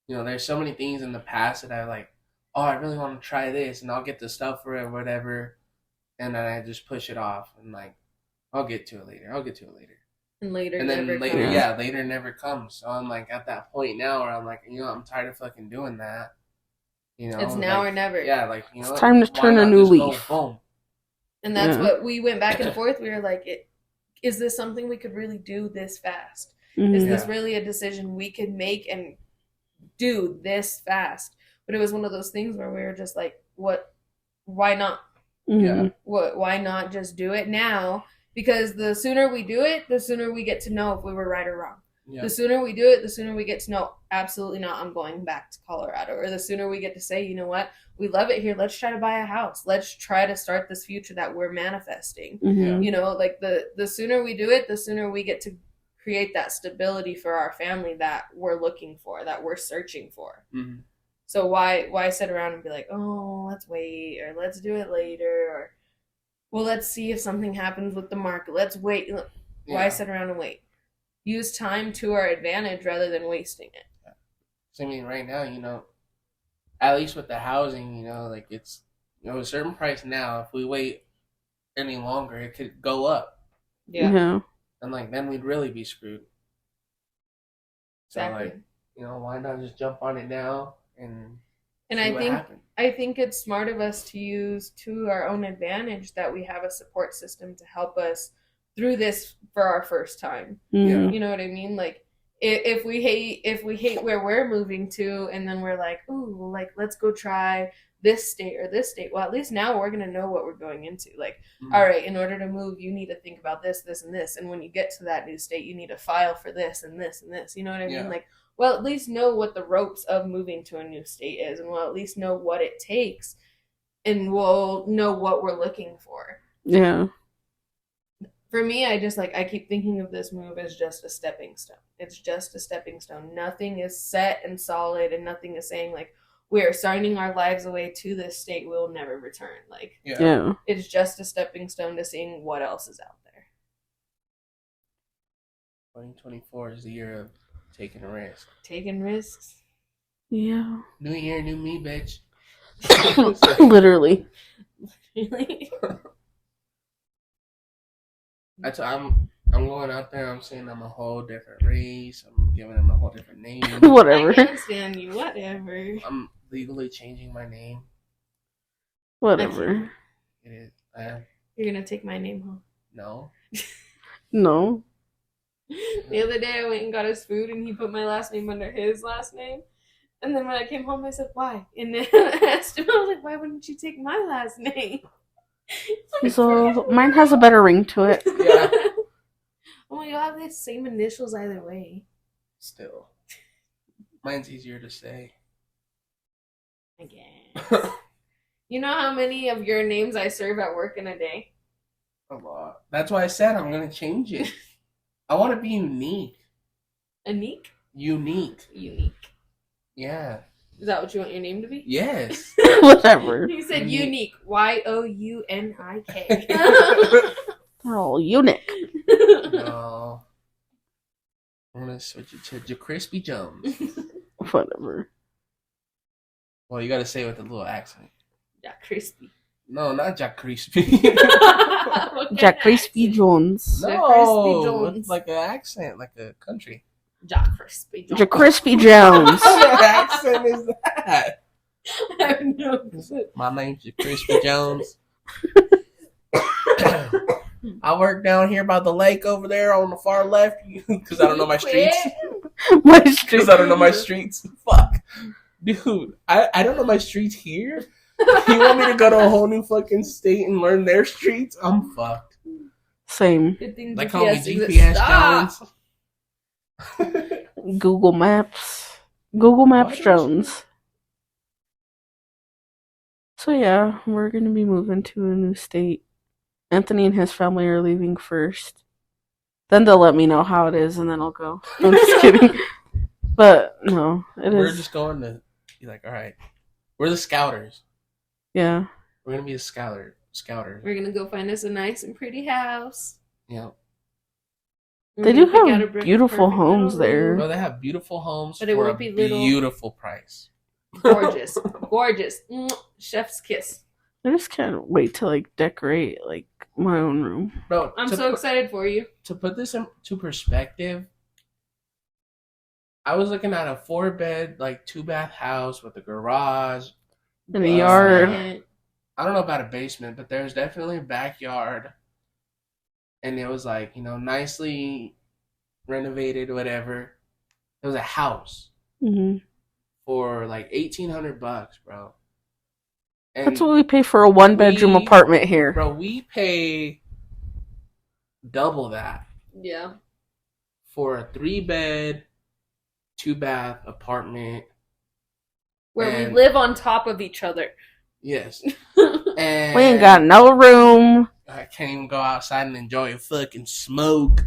There's so many things in the past that I like. Oh, I really want to try this, and I'll get the stuff for it, or whatever, and then I just push it off, and like, I'll get to it later. And later, And then never later, comes. later never comes. So I'm like at that point now where I'm like, I'm tired of fucking doing that. It's now like, or never. Yeah, like it's time to turn a new leaf. Boom. And that's what we went back and forth. We were like, is this something we could really do this fast? Mm-hmm. Is this really a decision we could make and do this fast? But it was one of those things where we were just like, what? Why not? Mm-hmm. Yeah. Why not just do it now? Because the sooner we do it, the sooner we get to know if we were right or wrong. Yeah. The sooner we do it, the sooner we get to know, absolutely not, I'm going back to Colorado. Or the sooner we get to say, you know what, we love it here. Let's try to buy a house. Let's try to start this future that we're manifesting. Mm-hmm. Like the sooner we do it, the sooner we get to create that stability for our family that we're looking for, that we're searching for. Mm-hmm. So why sit around and be like, oh, let's wait, or let's do it later, or well, let's see if something happens with the market. Let's wait. Why sit around and wait? Use time to our advantage rather than wasting it. So I mean, right now, at least with the housing, like it's a certain price now. If we wait any longer, it could go up. Yeah. And like then we'd really be screwed. Exactly. So like, why not just jump on it now and I think it's smart of us to use to our own advantage that we have a support system to help us through this for our first time. Mm-hmm. You know what I mean? Like if we hate where we're moving to, and then we're like, ooh, like let's go try this state or this state. Well, at least now we're gonna know what we're going into. Like, all right, in order to move, you need to think about this, this, and this. And when you get to that new state, you need to file for this and this and this. You know what I mean? Like, well, at least know what the ropes of moving to a new state is, and we'll at least know what it takes, and we'll know what we're looking for. Yeah. For me, I keep thinking of this move as just a stepping stone. It's just a stepping stone. Nothing is set and solid, and nothing is saying like we are signing our lives away to this state we'll never return. Like, it's just a stepping stone to seeing what else is out there. 2024 is the year of taking a risk. Taking risks. Yeah. New year, new me, bitch. Literally. Really? I'm going out there. I'm saying I'm a whole different race. I'm giving them a whole different name. Whatever. I can't stand you. Whatever. I'm legally changing my name. Whatever. It is. I am. You're gonna take my name home? No. No. The other day I went and got his food, and he put my last name under his last name. And then when I came home, I said, why? And then I asked him, I was like, why wouldn't you take my last name? So mine has a better ring to it. Yeah. Well, you'll have the same initials either way. Still. Mine's easier to say. I guess. You know how many of your names I serve at work in a day? A lot. That's why I said I'm going to change it. I want to be unique. Unique? Unique. Yeah. Is that what you want your name to be? Yes. Whatever. You said unique. Younik. They're all unique. No. I'm going to switch it to Crispy Jones. Whatever. Well, you got to say it with a little accent. Yeah, crispy. No, not Jack Crispy. Jack Crispy Jones. Jack Crispy No, Jones. with like an accent, like a country. Jack Crispy Jones. Jack Crispy Jones. What accent is that? I have no clue. My name's Crispy Jones. I work down here by the lake over there on the far left because I don't know my streets. Because I don't know my streets. Fuck. Dude, I don't know my streets here. You want me to go to a whole new fucking state and learn their streets? I'm fucked. Same. They call me GPS Jones. Google Maps. Google Maps Jones. So yeah, we're going to be moving to a new state. Anthony and his family are leaving first. Then they'll let me know how it is, and then I'll go. I'm just kidding. But no, We're just going to be like, all right, we're the scouters. Yeah. We're gonna be the scouters. We're gonna go find us a nice and pretty house. Yeah. They do have beautiful homes there. Bro, they have beautiful homes, but it won't be little. Beautiful price. Gorgeous, gorgeous. Chef's kiss. I just can't wait to like decorate like my own room. Bro, I'm so excited for you. To put this into perspective, I was looking at a 4-bed, like 2-bath house with a garage and a yard. I don't know about a basement, but there's definitely a backyard. And it was like, you know, nicely renovated, whatever. It was a house for like $1,800, bro. And that's what we pay for a 1-bedroom apartment here. Bro, we pay double that. Yeah. For a 3-bed, 2-bath apartment. Where we live on top of each other. Yes. And we ain't got no room. I can't even go outside and enjoy a fucking smoke.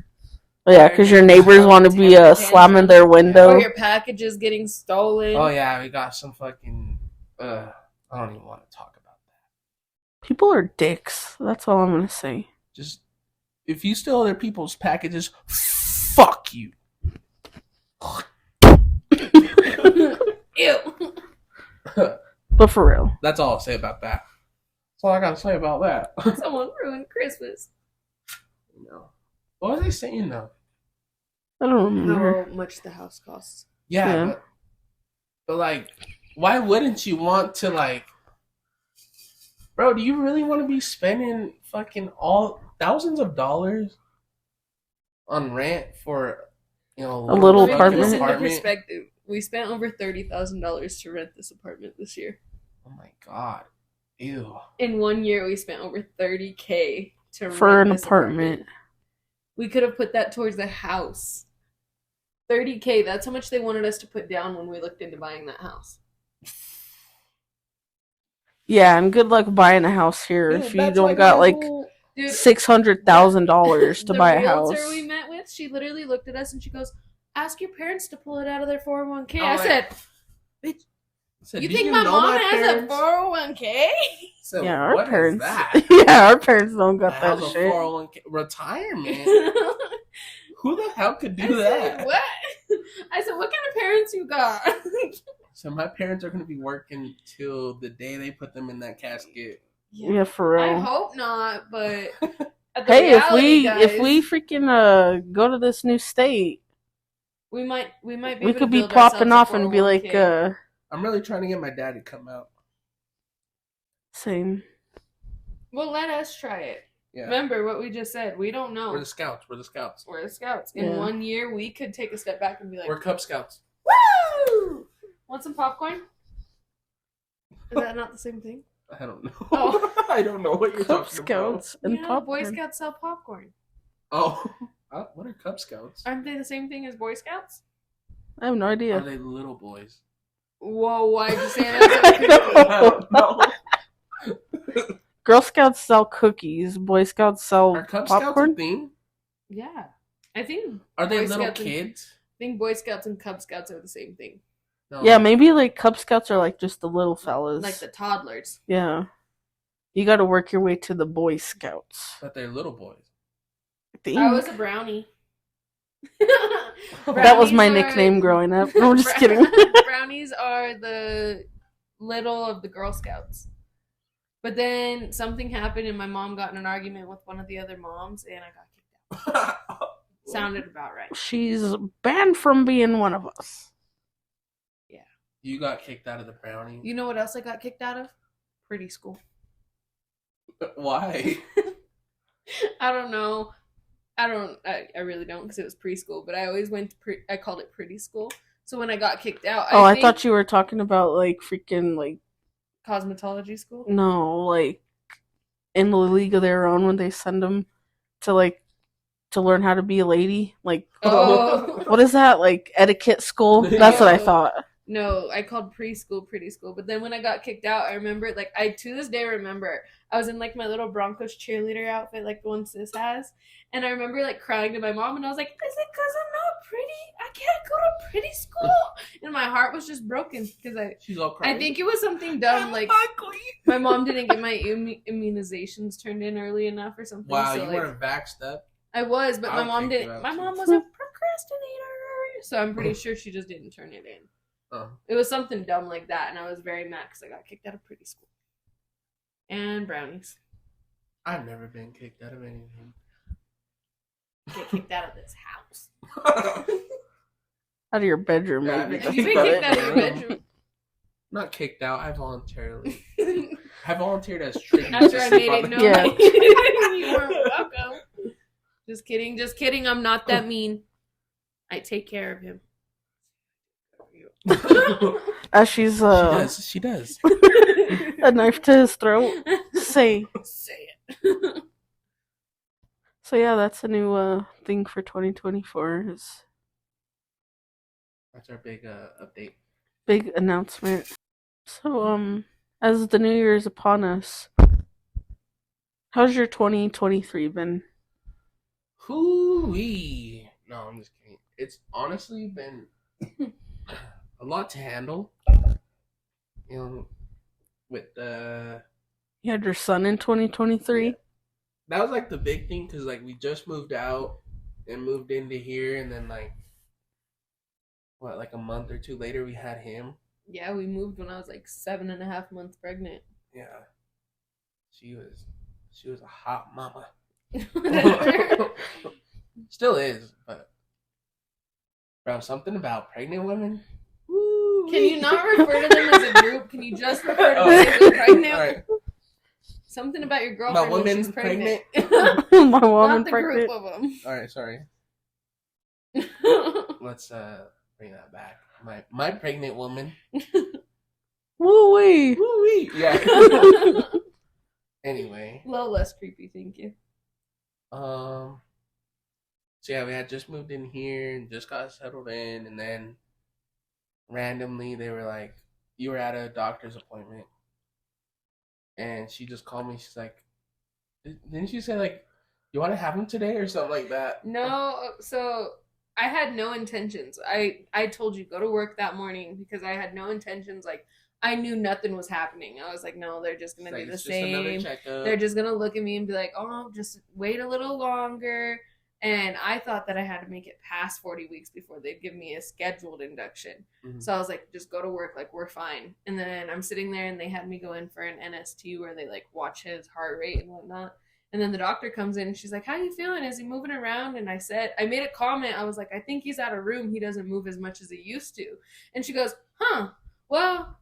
Yeah, because your neighbors want to be slamming their window. Or your packages getting stolen. Oh, yeah, we got some fucking... I don't even want to talk about that. People are dicks. That's all I'm going to say. Just, if you steal other people's packages, fuck you. Ew. But for real. That's all I'll say about that. That's all I gotta say about that. Someone ruined Christmas. No. What was I saying though? I don't remember. How much the house costs. Yeah. But like, why wouldn't you want to like... Bro, do you really want to be spending fucking all thousands of dollars on rent for, you know, a little apartment? Listen to perspective. We spent over $30,000 to rent this apartment this year. Oh my god. Ew. In 1 year, we spent over $30K to for rent an this apartment. We could have put that towards the house. $30K, that's how much they wanted us to put down when we looked into buying that house. Yeah, and good luck buying a house here if you don't got like $600,000 to buy a house. The realtor we met with, she literally looked at us and she goes, "Ask your parents to pull it out of their 401k." I said, "Bitch, you think my mom has a 401k?" So yeah, our parents. That? Yeah, our parents don't got that a shit. 401k retirement. Who the hell could do that? What? I said, "What kind of parents you got?" So my parents are going to be working till the day they put them in that casket. Yeah, for real. I hope not, but hey, if we freaking go to this new state, we might we could be popping off and be like I'm really trying to get my dad to come out. Same. Well, let us try it. Yeah. Remember what we just said. We don't know. We're the scouts. In 1 year, we could take a step back and be like, we're Cub Scouts. Woo! Want some popcorn? Is that not the same thing? I don't know. Oh. I don't know what you're Cub talking Scouts about. and popcorn. Boy Scouts sell popcorn. Oh. What are Cub Scouts? Aren't they the same thing as Boy Scouts? I have no idea. Are they little boys? Whoa, why'd you say that? I don't know. Girl Scouts sell cookies. Boy Scouts sell Are Cub popcorn? Scouts a thing? Yeah. I think... Are they Boy little Scouts kids? I think Boy Scouts and Cub Scouts are the same thing. No. Yeah, maybe like Cub Scouts are like just the little fellas. Like the toddlers. Yeah. You gotta work your way to the Boy Scouts. But they're little boys. I was a brownie. That was my nickname growing up. No, I'm just kidding. Brownies are the little of the Girl Scouts. But then something happened and my mom got in an argument with one of the other moms and I got kicked out. Sounded about right. She's banned from being one of us. Yeah. You got kicked out of the brownie. You know what else I got kicked out of? Pretty school. Why? I don't know. I really don't because it was preschool, but I always went to I called it pretty school. So when I got kicked out, I thought you were talking about like freaking like cosmetology school. No, like in the League of Their Own when they send them to like to learn how to be a lady. Like, what is that? Like etiquette school? That's what I thought. No, I called preschool pretty school. But then when I got kicked out, I remember like I to this day remember I was in like my little Broncos cheerleader outfit, like the one sis has. And I remember like crying to my mom and I was like, is it because I'm not pretty? I can't go to pretty school. And my heart was just broken because She's all crying. I think it was something dumb. Like my mom didn't get my immunizations turned in early enough or something. Wow, so, you like, weren't vaxxed up? I was, but my mom didn't. My mom was a procrastinator. So I'm pretty sure she just didn't turn it in. It was something dumb like that, and I was very mad because I got kicked out of pretty school. And brownies. I've never been kicked out of anything. Get kicked out of this house. Out of your bedroom. Yeah, maybe. You've been kicked out of your bedroom. Not kicked out. I voluntarily. I volunteered as tribute. After I made it known. Yeah. You weren't welcome. Just kidding. Just kidding. I'm not that mean. I take care of him. As she's She does. a knife to his throat. Say it. So yeah, that's a new thing for 2024. That's our big update. Big announcement. So as the new year is upon us, how's your 2023 been? Hoo-wee. No, I'm just kidding. It's honestly been a lot to handle. You know, with You had your son in 2023? Yeah. That was like the big thing because like we just moved out and moved into here, and then like like a month or two later we had him. Yeah, we moved when I was like 7.5 months pregnant. Yeah, she was a hot mama. Still is, but bro, something about pregnant women. Woo. Can you not refer to them as a group? Can you just refer to them as pregnant? Right. Something about your girlfriend. My woman's pregnant. My woman Not the pregnant. group of them. All right, sorry. Let's bring that back. My pregnant woman. Woo wee. Woo wee. Yeah. Anyway. A little less creepy, thank you. So yeah, we had just moved in here and just got settled in, and then randomly they were like, "You were at a doctor's appointment," and she just called me. She's like, "Didn't you say like you want to have him today or something like that?" No, so I had no intentions. I told you go to work that morning because I had no intentions. Like I knew nothing was happening. I was like, no, they're just gonna do the same. They're just gonna look at me and be like, oh, just wait a little longer. And I thought that I had to make it past 40 weeks before they'd give me a scheduled induction. Mm-hmm. So I was like, just go to work, like we're fine. And then I'm sitting there and they had me go in for an NST where they like watch his heart rate and whatnot. And then the doctor comes in and she's like, how you feeling? Is he moving around? And I made a comment. I was like, I think he's out of room. He doesn't move as much as he used to. And she goes, well,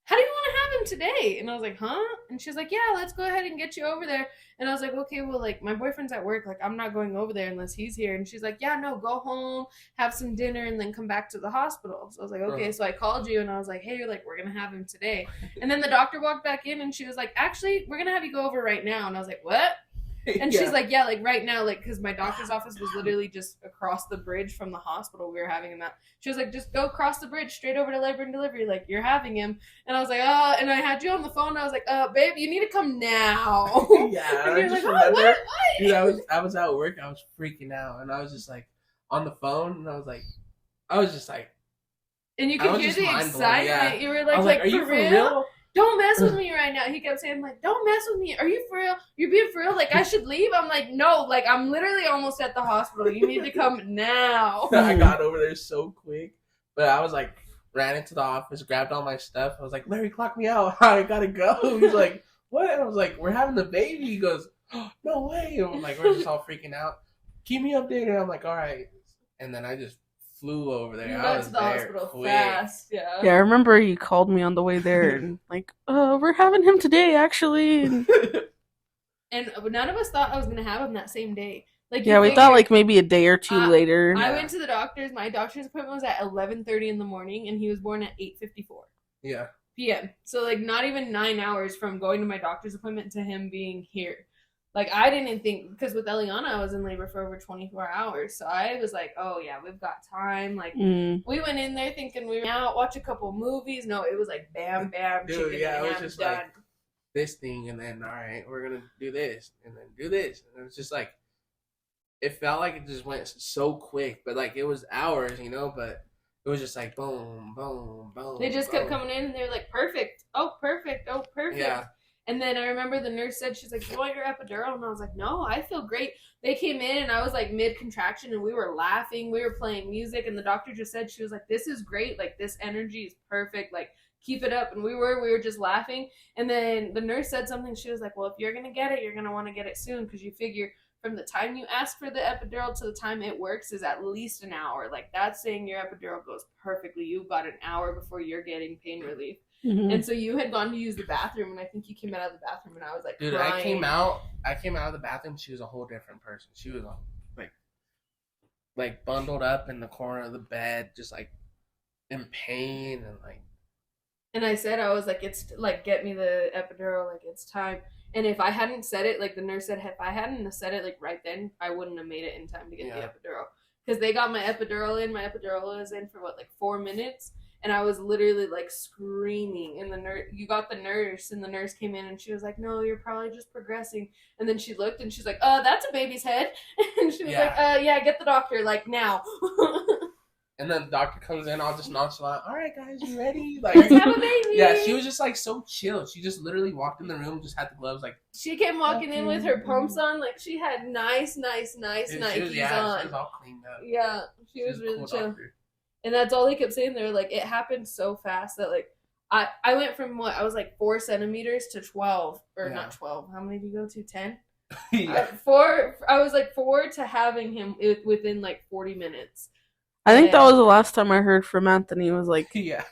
how do you want to have him today? And I was like, huh? And she's like, yeah, let's go ahead and get you over there. And I was like, okay, well, like, my boyfriend's at work. Like, I'm not going over there unless he's here. And she's like, yeah, no, go home, have some dinner, and then come back to the hospital. So I was like, okay. So I called you, and I was like, hey, like, we're going to have him today. And then the doctor walked back in, and she was like, actually, we're going to have you go over right now. And I was like, what? And she's like, yeah, like right now, like, because my doctor's office was literally just across the bridge from the hospital we were having him at. She was like, just go across the bridge straight over to labor and delivery. Like, you're having him. And I was like, and I had you on the phone. I was like, babe, you need to come now. Yeah. And you're like, oh, what? Dude, I was at work. I was freaking out. And I was just like on the phone. And I was just like. And you could hear the excitement. Yeah. You were like, are you for real? Don't mess with me right now. He kept saying, like, don't mess with me. Are you for real? You're being for real? Like, I should leave? I'm like, no. Like, I'm literally almost at the hospital. You need to come now. I got over there so quick. But I was like, ran into the office, grabbed all my stuff. I was like, Larry, clock me out. I gotta go. He's like, what? And I was like, we're having a baby. He goes, oh, no way. And I'm like, we're just all freaking out. Keep me updated. And I'm like, all right. And then I just flew over there. You I got was to the there hospital quick. fast. Yeah. Yeah, I remember you called me on the way there and like, we're having him today, actually. And none of us thought I was gonna have him that same day. Like, yeah, we thought like maybe a day or two later. I went to the doctor's. My doctor's appointment was at 11:30 in the morning, and he was born at 8:54. Yeah. p.m. So like not even 9 hours from going to my doctor's appointment to him being here. Like I didn't think, because with Eliana I was in labor for over 24 hours. So I was like, oh yeah, we've got time. Like we went in there thinking we were out, watch a couple movies. No, it was like bam, bam, dude, chicken yeah, it was just done. like this thing, and then all right, we're gonna do this, and then do this, and it was just like it felt like it just went so quick, but like it was hours, you know, but it was just like boom, boom, boom. They just kept coming in and they were like, perfect. Oh, perfect. Oh, perfect. Yeah. And then I remember the nurse said, she's like, you want your epidural? And I was like, no, I feel great. They came in and I was like mid-contraction and we were laughing. We were playing music and the doctor just said, she was like, this is great. Like this energy is perfect. Like keep it up. And we were just laughing. And then the nurse said something. She was like, well, if you're going to get it, you're going to want to get it soon because you figure from the time you ask for the epidural to the time it works is at least an hour. Like that's saying your epidural goes perfectly. You've got an hour before you're getting pain relief. Mm-hmm. And so you had gone to use the bathroom, and I think you came out of the bathroom, and I was like, dude, crying. I came out of the bathroom. She was a whole different person. She was like bundled up in the corner of the bed, just like in pain and like. And I said, I was like, it's like, get me the epidural, like it's time. And if I hadn't said it, like the nurse said, if I hadn't said it like right then, I wouldn't have made it in time to get the epidural. Because they got my epidural in. My epidural was in for like 4 minutes. And I was literally like screaming. And you got the nurse, and the nurse came in and she was like, no, you're probably just progressing. And then she looked and she's like, that's a baby's head. And she was like, yeah, get the doctor, like now. And then the doctor comes in all just nonchalant. All right, guys, you ready? Like, let's have a baby. Yeah, she was just like so chill. She just literally walked in the room, just had the gloves. Like she came walking in with her pumps on. Like she had nice Nikes on. She was all cleaned up. Yeah, she was really cool chill. Doctor. And that's all they kept saying. They were like, it happened so fast that like I went from I was like 4 centimeters to 12 or not 12. How many did you go to? 10. Yeah. 4. I was like 4 to having him within like 40 minutes. I think that was the last time I heard from Anthony. He was like,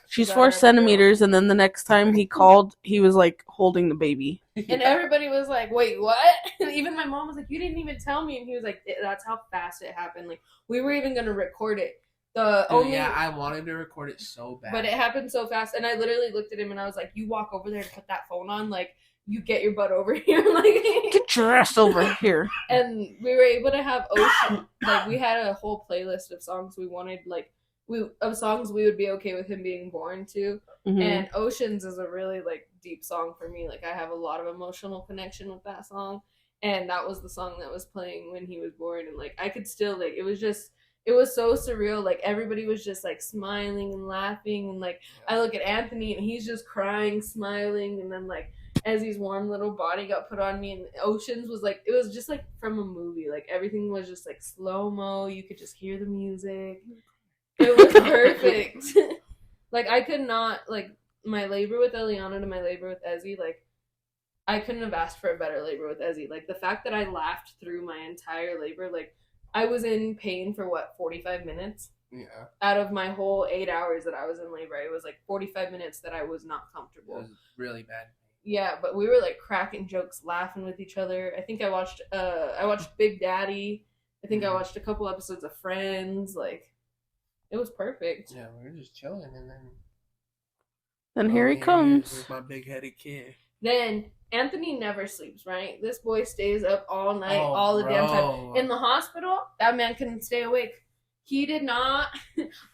she's 4 centimeters. And then the next time he called, he was like holding the baby. And everybody was like, wait, what? And even my mom was like, you didn't even tell me. And he was like, that's how fast it happened. Like we were even going to record it. I wanted to record it so bad. But it happened so fast. And I literally looked at him and I was like, you walk over there and put that phone on. Like, you get your butt over here. Like, get your ass over here. And we were able to have Ocean. Like, we had a whole playlist of songs we wanted, like, songs we would be okay with him being born to. Mm-hmm. And Oceans is a really, like, deep song for me. Like, I have a lot of emotional connection with that song. And that was the song that was playing when he was born. And, like, I could still, like, it was so surreal. Like everybody was just like smiling and laughing, and like I look at Anthony and he's just crying, smiling, and then like Ezzy's warm little body got put on me, and Oceans was like, it was just like from a movie. Like everything was just like slow-mo. You could just hear the music. It was perfect. Like I could not, like my labor with Eliana to my labor with Ezzy, like I couldn't have asked for a better labor with Ezzy. Like the fact that I laughed through my entire labor, like I was in pain for 45 minutes? Yeah. Out of my whole 8 hours that I was in labor, it was like 45 minutes that I was not comfortable. It was really bad. Yeah, but we were like cracking jokes, laughing with each other. I think I watched Big Daddy. I think I watched a couple episodes of Friends. Like, it was perfect. Yeah, we were just chilling, and then here he comes. Here's my big-headed kid. Then Anthony never sleeps, right? This boy stays up all night, all the damn time. In the hospital, that man couldn't stay awake. He did not.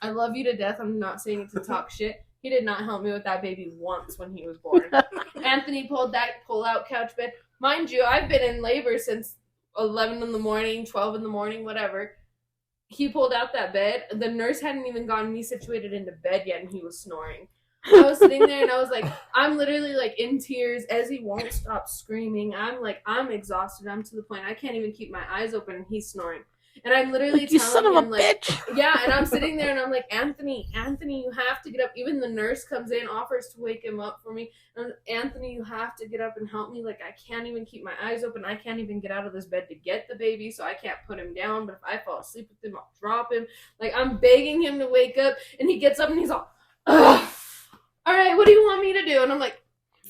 I love you to death. I'm not saying it to talk shit. He did not help me with that baby once when he was born. Anthony pulled that pull-out couch bed. Mind you, I've been in labor since 11 in the morning, 12 in the morning, whatever. He pulled out that bed. The nurse hadn't even gotten me situated into bed yet, and he was snoring. I was sitting there and I was like, I'm literally like in tears. Ezzy won't stop screaming. I'm exhausted. I'm to the point I can't even keep my eyes open, and he's snoring. And I'm literally like, you son telling of him, a like, bitch. yeah, and I'm sitting there and I'm like, Anthony, you have to get up. Even the nurse comes in, offers to wake him up for me. And Anthony, you have to get up and help me. Like, I can't even keep my eyes open. I can't even get out of this bed to get the baby, so I can't put him down. But if I fall asleep with him, I'll drop him. Like, I'm begging him to wake up, and he gets up and he's all, ugh. All right, what do you want me to do? And I'm like,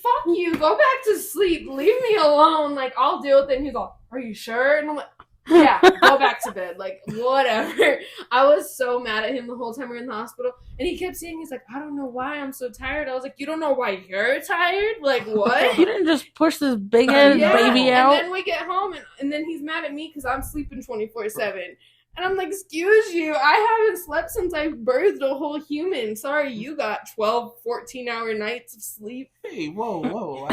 fuck you, go back to sleep, leave me alone, like, I'll deal with it. And he's all, are you sure? And I'm like, yeah, go back to bed, like, whatever. I was so mad at him the whole time we were in the hospital, and he kept saying, he's like, I don't know why I'm so tired. I was like, you don't know why you're tired? Like, what? You didn't just push this big-headed baby out? And then we get home, and then he's mad at me because I'm sleeping 24/7. And I'm like, excuse you, I haven't slept since I birthed a whole human. Sorry, you got 12, 14-hour nights of sleep. Hey, whoa.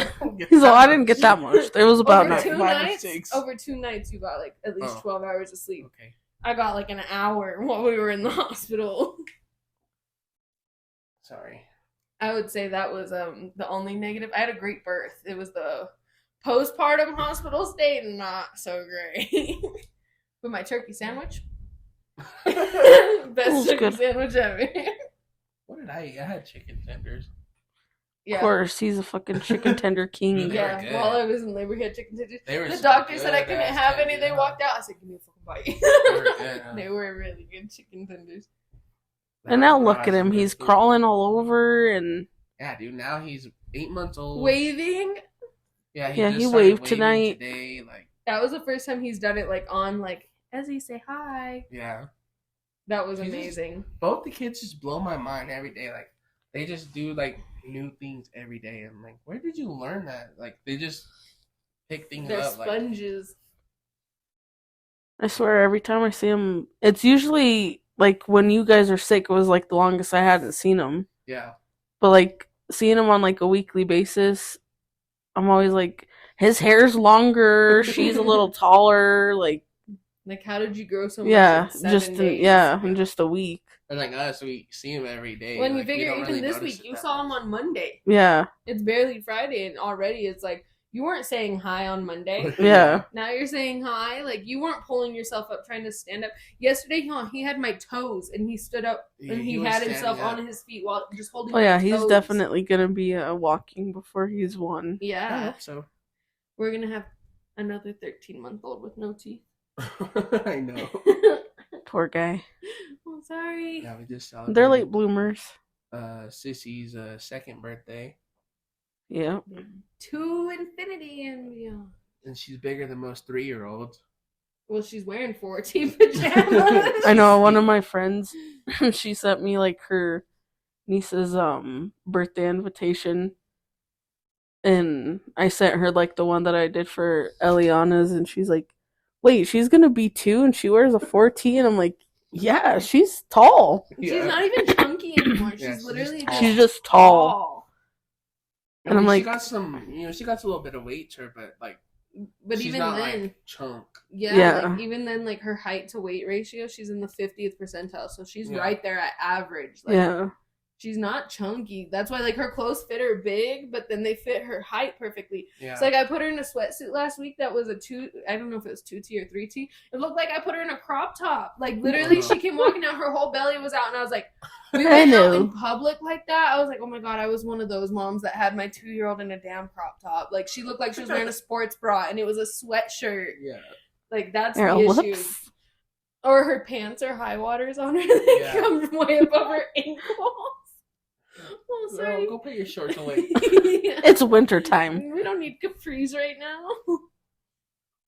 He's like, I didn't get that much. There was about over 2 nights, you got like at least 12 hours of sleep. Okay. I got like an hour while we were in the hospital. Sorry. I would say that was the only negative. I had a great birth. It was the postpartum hospital stay, not so great. But my turkey sandwich, best turkey sandwich ever. What did I eat? I had chicken tenders. Yeah. Of course, he's a fucking chicken tender king. Yeah, while I was in labor, he had chicken tenders. The so doctor said I couldn't have any. They walked out. I said, give me a fucking bite. They were good, huh? They were really good chicken tenders. And now look at him. He's crawling all over and... Yeah, dude. Now he's 8 months old. Waving. Yeah, he waved tonight. Today, like, that was the first time he's done it, like, on, like, Ezzy, say hi. Yeah. That was amazing. Both the kids just blow my mind every day. Like, they just do, like, new things every day. I'm like, where did you learn that? Like, they just pick things They're up. sponges. I swear, every time I see him, it's usually, like, when you guys are sick, it was, like, the longest I hadn't seen him. Yeah. But, like, seeing him on, like, a weekly basis, I'm always like, his hair's longer, she's a little taller, like, how did you grow so much in 7 days? In just a week. And like us, we see him every day. When like, you figure even really this week, you saw him on Monday. Yeah. It's barely Friday, and already it's like, you weren't saying hi on Monday. Yeah. Now you're saying hi. Like, you weren't pulling yourself up trying to stand up. Yesterday, he had my toes, and he stood up, and he had himself on his feet while just holding my toes. He's definitely going to be walking before he's 1. Yeah. I hope so. We're going to have another 13-month-old with no teeth. I know. Poor guy. I'm sorry. Yeah, we just celebrated. They're late bloomers. Sissy's second birthday. Yeah. To infinity and beyond. And she's bigger than most 3-year-olds. Well, she's wearing 14 pajamas. I know, one of my friends, she sent me, like, her niece's birthday invitation. And I sent her, like, the one that I did for Eliana's, and she's like, wait, she's gonna be 2 and she wears a 14? I'm like, yeah, she's tall. Yeah. She's not even chunky anymore. She's literally she's just tall. And I'm like, she got some, she got a little bit of weight to her, but she's even not then, like chunk. Yeah. Like, even then, like, her height to weight ratio, she's in the 50th percentile, so she's right there at average. Like, yeah. She's not chunky. That's why, like, her clothes fit her big, but then they fit her height perfectly. Yeah. So, like, I put her in a sweatsuit last week that was I don't know if it was 2T or 3T. It looked like I put her in a crop top. Like, literally, she came walking out, her whole belly was out, and I was like, we went out in public like that. I was like, oh my God, I was one of those moms that had my 2-year-old in a damn crop top. Like, she looked like she was wearing a sports bra, and it was a sweatshirt. Yeah. Like, that's the issue. Or her pants are high waters on her. They come way above her ankles. Oh, sorry. Go put your shorts away. It's winter time. We don't need capris right now.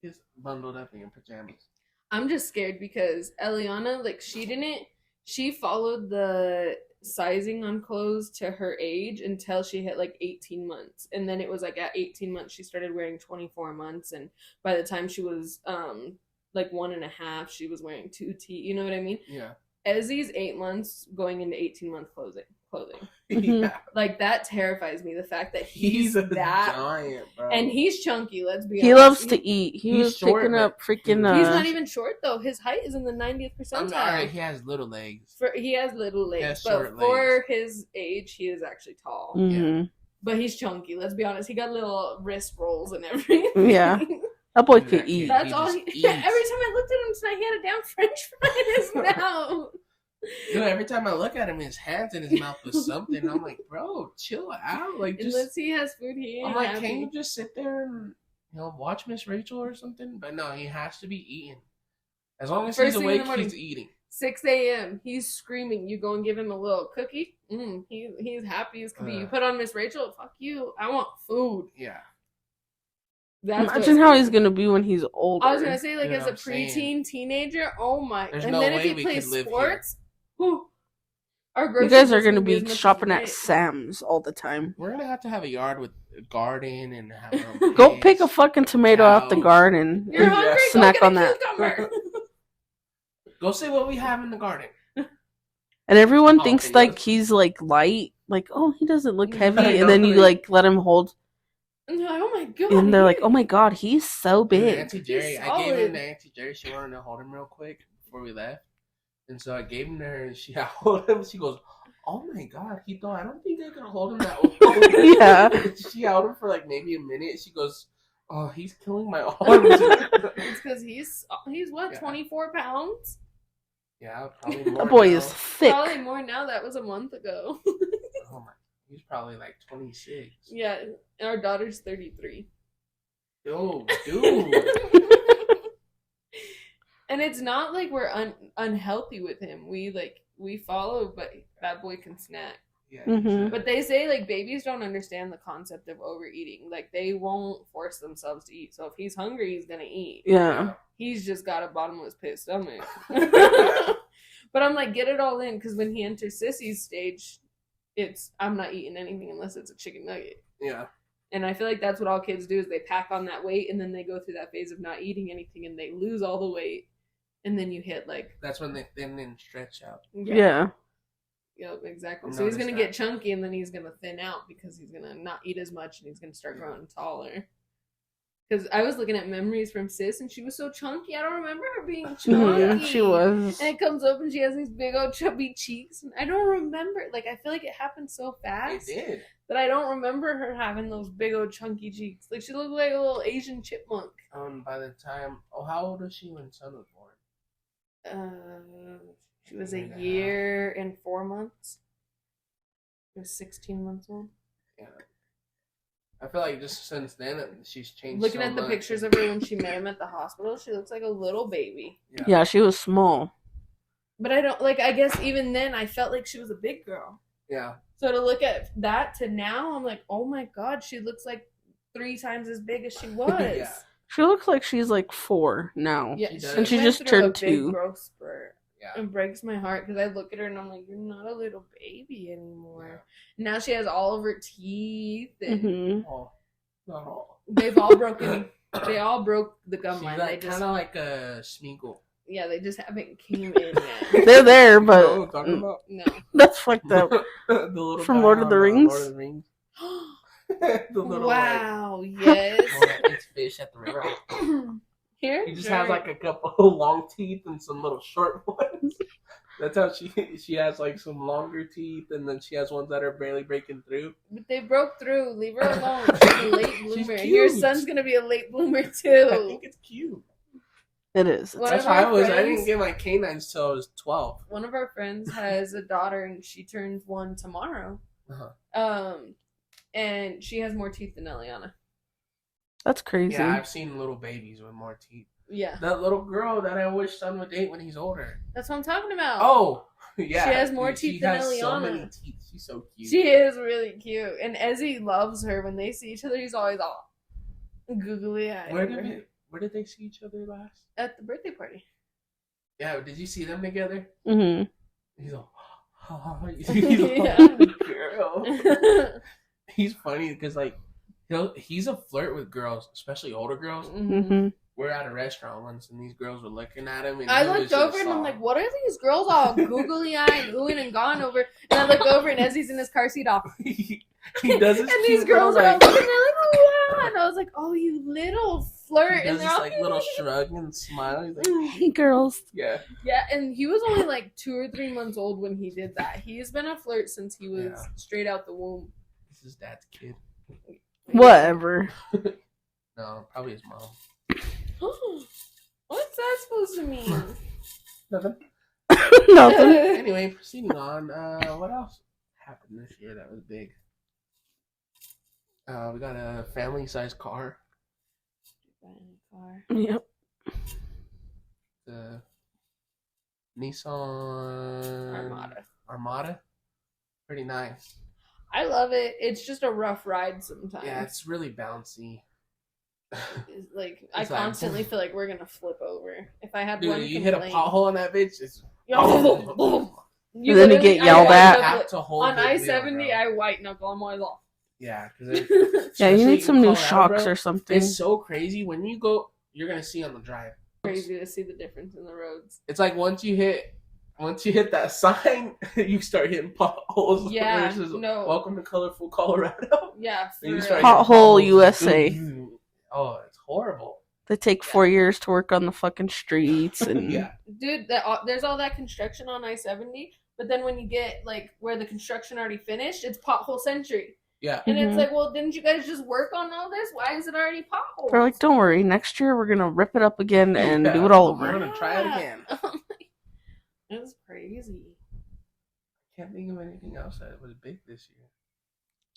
Just bundled up in your pajamas. I'm just scared because Eliana, like, she followed the sizing on clothes to her age until she hit like 18 months. And then it was like at 18 months, she started wearing 24 months. And by the time she was like 1.5, she was wearing 2T. You know what I mean? Yeah. Ezzy's 8 months going into 18-month clothing. Yeah. Like, that terrifies me. The fact that he's a that giant, bro. And he's chunky, let's be honest. He loves to eat. He was short, picking up freaking He's not even short though. His height is in the 90th percentile. Alright, he has little legs. He has little legs, but legs. for his age, he is actually tall. Mm-hmm. Yeah. But he's chunky, let's be honest. He got little wrist rolls and everything. Yeah. That boy Dude, could that eat. kid, That's all. just Every time eats. I looked at him tonight, he had a damn French fry in his mouth. Dude, every time I look at him, his hands in his mouth with something. I'm like, bro, chill out. Like, just. Unless he has food, he ain't I'm like, happy. can you just sit there and watch Miss Rachel or something? But no, he has to be eating. As long as First he's thing in the awake, morning. he's eating. 6 a.m. He's screaming. You go and give him a little cookie. He's happy as can be. You put on Miss Rachel. Fuck you. I want food. Yeah. Imagine how he's gonna be when he's older. I was gonna say, like, Dude, as a I'm saying. preteen teenager. Oh my! There's and no then way if we he plays could live sports, You our grocery guys are bill's gonna be as be much as shopping the at rent. Sam's all the time. We're gonna have a yard with a garden and have our own Go pigs, pick a fucking tomato out the cows. garden. You're and hungry? snack Go on get a that. cucumber. Go see what we have in the garden. And everyone Oh, thinks okay, like yes. he's like light, like oh he doesn't look I heavy, know, and then you right? like let him hold, And they're like, oh my god! and they're like oh my god he's so Dude, big. Auntie Jerry, He's I gave him solid. to Auntie Jerry. She wanted to hold him real quick before we left, and so I gave him to her. And she held him. She goes, "Oh my god, he thought I don't think I could hold him that long." Yeah. She held him for like maybe a minute. She goes, "Oh, he's killing my arms." It's because he's what, Yeah. 24 pounds? Yeah, probably more. That boy now. is thick. Probably more now. That was a month ago. Oh my, he's probably like 26. Yeah, and our daughter's 33. Yo, dude. And it's not like we're unhealthy with him. We follow, but that boy can snack. Yeah. Mhm. But they say like babies don't understand the concept of overeating. Like they won't force themselves to eat. So if he's hungry, he's gonna eat. Yeah. He's just got a bottomless pit stomach. But I'm like, get it all in, because when he enters Sissy's stage, it's I'm not eating anything unless it's a chicken nugget. Yeah. And I feel like that's what all kids do is they pack on that weight and then they go through that phase of not eating anything and they lose all the weight. And then you hit like That's when they thin and stretch out. Yeah. Yep, exactly. I've So he's noticed gonna that. get chunky and then he's gonna thin out because he's gonna not eat as much and he's gonna start growing taller. Because I was looking at memories from Sis and she was so chunky. I don't remember her being chunky. Yeah, she was. And it comes up and she has these big old chubby cheeks. And I don't remember. Like, I feel like it happened so They fast did. that I don't remember her having those big old chunky cheeks. Like, she looked like a little Asian chipmunk. By the time, how old was she when son was born? She was a Year and a year and 4 months. She was 16 months old. Yeah. I feel like just since then she's changed. Looking so at the much. pictures of her when she met him at the hospital, she looks like a little baby. Yeah, she was small. But I don't, like, I guess even then I felt like she was a big girl. Yeah. So to look at that to now, I'm like, oh my god, she looks like 3 times as big as she was. Yeah. She looks like she's like 4 now. Yeah, She does. And she went just through turned a big 2. growth spurt. Yeah. It breaks my heart because I look at her and I'm like, you're not a little baby anymore. Now she has all of her teeth and Mhm. Oh, not all. they've all broken. They all broke the gum She's line. like, They just, kind of like a Smeagol. yeah, they just haven't came in yet. They're there, You know what I'm but talking about? No. that's fucked up. The little From guy Lord of on, the Rings? Lord of the Rings. The little, Wow. like, Yes. one that eats fish at the river. Here. He just Sure. has like a couple long teeth and some little short ones. That's how she has like some longer teeth, and then she has ones that are barely breaking through. But they broke through. Leave her alone. She's a late She's bloomer. And your cute. son's gonna be a late bloomer I too. think it's cute. It is. One That's of how I our was. I friends- didn't get my canines till I was 12. One of our friends has a daughter and she turns 1 tomorrow. Uh-huh. And she has more teeth than Eliana. That's crazy. Yeah, I've seen little babies with more teeth. Yeah. That little girl that I wish son would date when he's older. That's what I'm talking about. Oh, yeah. She has more She teeth than has so Eliana. many teeth. She's so cute. She is really cute. And Ezzy loves her. When they see each other, he's always all googly eyed. Where did they see each other last? At the birthday party. Yeah, did you see them together? Mhm. He's all, Yeah. girl. He's funny because like he's a flirt with girls, especially older girls. Mhm. We're at a restaurant once, and these girls were looking at him. And I he was looked over just and I'm all- like, what are these girls all googly eyed, oohing and gone over? And I look over and Ezzy's in his car seat off. he does this And these cute girls little, are all like, looking at him like, wow. And I was like, oh, you little flirt. he And does they're this all like little shrug and smile. He's like, Hey, girls. yeah. Yeah, and he was only like 2 or 3 months old when he did that. He's been a flirt since he was Yeah. straight out the womb. This is dad's kid. Whatever. No, probably his mom. What's that supposed to mean? Nothing. Nothing. Anyway, proceeding on. What else happened this year that was big? We got a family-sized car. Yep. The Nissan Armada. Pretty nice. I love it. It's just a rough ride sometimes. Yeah, it's really bouncy. Like I constantly feel like we're gonna flip over. If I had Dude, one you complaint, hit a pothole on that bitch, it's then you get yelled at. On I-70. I white knuckle on my law. Yeah, because yeah, you need some new shocks or something. It's so crazy when you go. You're gonna see on the drive. Crazy to see the difference in the roads. It's like once you hit that sign, you start hitting potholes. Yeah, no. Welcome to colorful Colorado. Yeah, pothole USA. Oh, it's horrible. They take 4 years to work on the fucking streets, and yeah, dude, there's all that construction on I-70, but then when you get like where the construction already finished, it's pothole century. Yeah, and it's like, well, didn't you guys just work on all this? Why is it already potholes? They're like, don't worry, next year we're gonna rip it up again and do it all over. We're gonna try it again. That's crazy. Can't think of anything else that was big this year.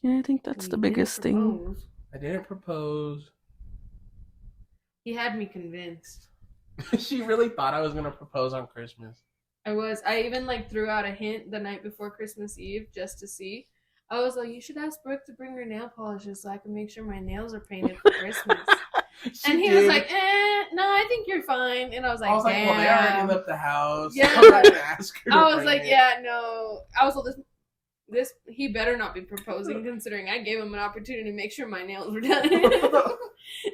Yeah, I think that's the biggest thing. I didn't propose. He had me convinced. She really thought I was gonna propose on Christmas. I even like threw out a hint the night before Christmas Eve just to see. I was like, you should ask Brooke to bring her nail polishes so I can make sure my nails are painted for Christmas. And he was like, no, I think you're fine. And I was like, damn. Well, they already left the house. Yeah. I'm not gonna ask her. I was like, yeah, no. I was like, this he better not be proposing, considering I gave him an opportunity to make sure my nails were done.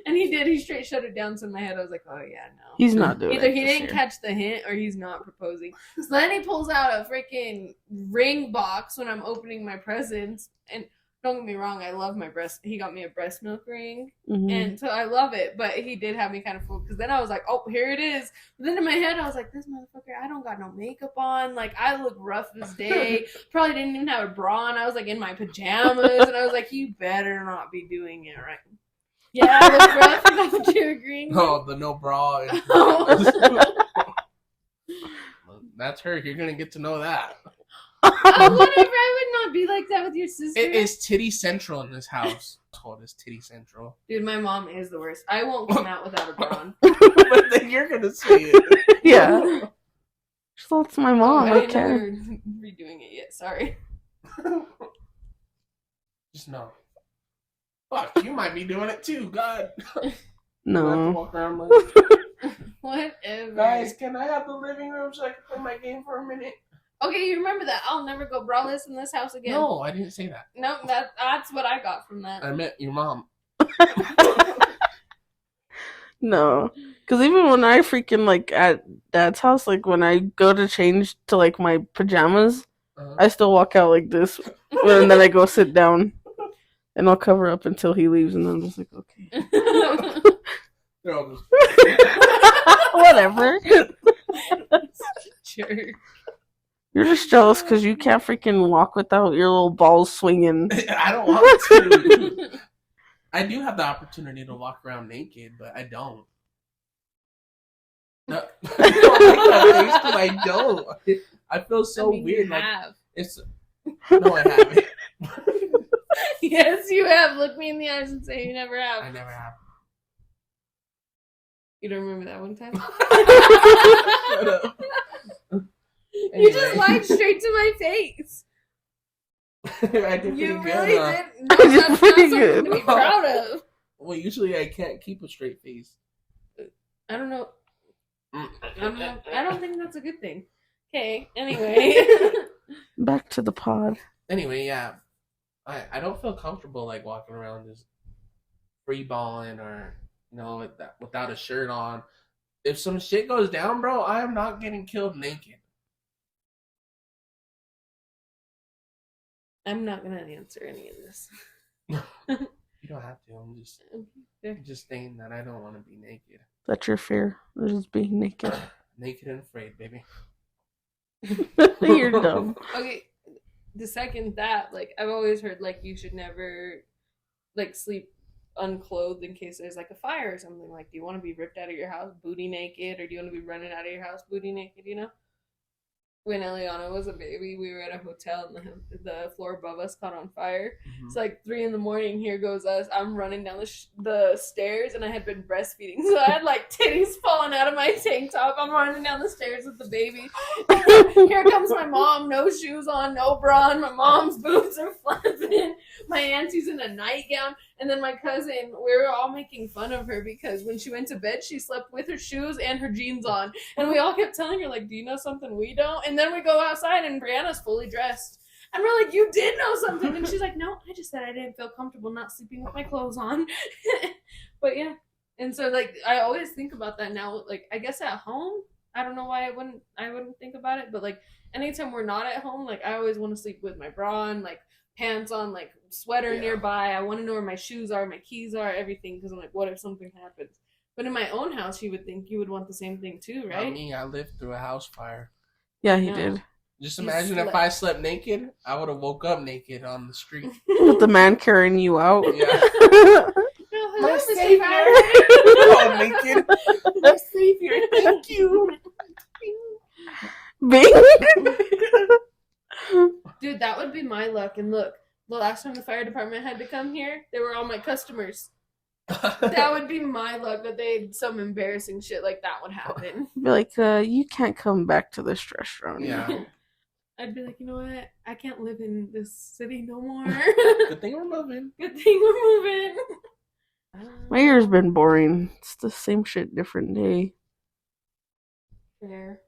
And he did. He straight shut it down. So in my head, I was like, oh yeah, no. He's not doing Either it. he didn't catch the hint or he's not proposing. So then he pulls out a freaking ring box when I'm opening my presents. And don't get me wrong, I love my breast. He got me a breast milk ring. Mm-hmm. And so I love it. But he did have me kind of fooled. Because then I was like, oh, here it is. But then in my head, I was like, this motherfucker, I don't got no makeup on. Like, I look rough as day. Probably didn't even have a bra on. I was like in my pajamas. And I was like, you better not be doing it right. Yeah, I look rough. Don't you agree? Oh, the no bra. That's her. You're gonna get to know that. Oh, whatever. I would not be like that with your sister. It is titty central in this house. Oh, it is titty central. Dude, my mom is the worst. I won't come out without a bra on. But then you're gonna see it. Yeah. So that's my mom. I Okay. Redoing it yet. Sorry. Just know. Fuck, you might be doing it too. God. No. Walk around like, whatever. Guys, can I have the living room so I can play my game for a minute? Okay, you remember that. I'll never go braless in this house again. No, I didn't say that. No, that's what I got from that. I meant your mom. No. Because even when I freaking, like, at Dad's house, like, when I go to change to, like, my pajamas, I still walk out like this. And then I go sit down. And I'll cover up until he leaves, and I'm just like, okay. They're all just... Whatever. Sure. You're just jealous because you can't freaking walk without your little balls swinging. I don't want to. I do have the opportunity to walk around naked, but I don't. No, I don't. I feel so weird. You have. No, I haven't. Yes, you have. Look me in the eyes and say you never have. I never have. You don't remember that one time? Shut up. Anyway. You just lied straight to my face. I did you pretty really good, did. No, that's not something to be proud of. Well, usually I can't keep a straight face. I don't know. I don't think that's a good thing. Okay, anyway. Back to the pod. Anyway, yeah. I don't feel comfortable like walking around just free balling or without a shirt on. If some shit goes down, bro, I am not getting killed naked. I'm not gonna answer any of this. You don't have to. I'm just saying that I don't want to be naked. That's your fear. Just being naked. Naked and afraid, baby. You're dumb. Okay. The second that, like, I've always heard, like, you should never, like, sleep unclothed in case there's like a fire or something. Like, do you want to be ripped out of your house booty naked, or do you want to be running out of your house booty naked? When Eliana was a baby, we were at a hotel and the floor above us caught on fire. Mm-hmm. It's like 3 a.m. Here goes us. I'm running down the stairs, and I had been breastfeeding, so I had like titties falling out of my tank top. I'm running down the stairs with the baby. Here comes my mom, no shoes on, no bra, and my mom's boobs are flapping. My auntie's in a nightgown, and then my cousin. We were all making fun of her because when she went to bed, she slept with her shoes and her jeans on, and we all kept telling her like, "Do you know something we don't?" And then we go outside and Brianna's fully dressed. And we're like, "You did know something." And she's like, "No, I just said I didn't feel comfortable not sleeping with my clothes on." But yeah. And so like I always think about that now. Like I guess at home, I don't know why I wouldn't think about it, but like anytime we're not at home, like I always want to sleep with my bra on, like pants on, like sweater nearby. I want to know where my shoes are, my keys are, everything, because I'm like, what if something happens? But in my own house, you would think you would want the same thing too, right? I mean, I lived through a house fire. Yeah, he did. Just imagine if I slept naked, I would have woke up naked on the street. With the man carrying you out. Yeah. My savior. Oh, naked. My savior. Thank you. Bing. Dude, that would be my luck. And look, the last time the fire department had to come here, they were all my customers. That would be my luck, that they had some embarrassing shit like that would happen. Be like, you can't come back to this restaurant. Yeah. I'd be like, you know what? I can't live in this city no more. Good thing we're moving. Good thing we're moving. My year's been boring. It's the same shit, different day. Fair.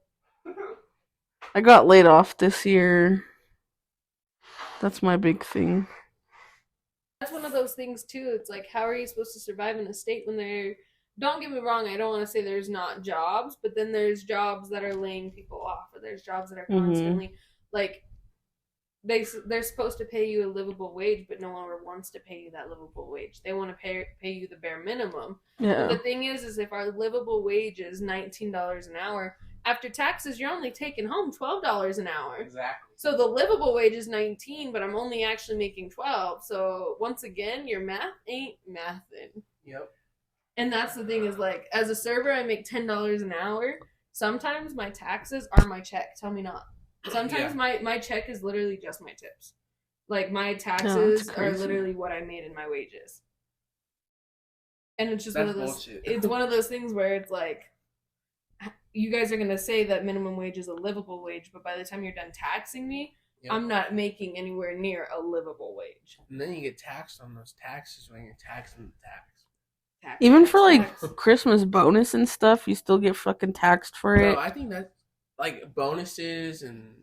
I got laid off this year. That's my big thing. That's one of those things too. It's like, how are you supposed to survive in a state when they're... Don't get me wrong, I don't want to say there's not jobs, but then there's jobs that are laying people off, or there's jobs that are constantly like they're supposed to pay you a livable wage, but no one wants to pay you that livable wage. They want to pay you the bare minimum. Yeah. But the thing is if our livable wage is $19 an hour, after taxes, you're only taking home $12 an hour. Exactly. So the livable wage is 19, but I'm only actually making 12. So once again, your math ain't mathing. Yep. And that's the thing is like, as a server, I make $10 an hour. Sometimes my taxes are my check. Tell me not. Sometimes my check is literally just my tips. Like my taxes are literally what I made in my wages. And it's just one of those. Bullshit. It's one of those things where it's like, you guys are gonna say that minimum wage is a livable wage, but by the time you're done taxing me, I'm not making anywhere near a livable wage. And then you get taxed on those taxes when you're taxing the tax. Even for like Christmas bonus and stuff, you still get fucking taxed for it. Bro, I think that's like bonuses, and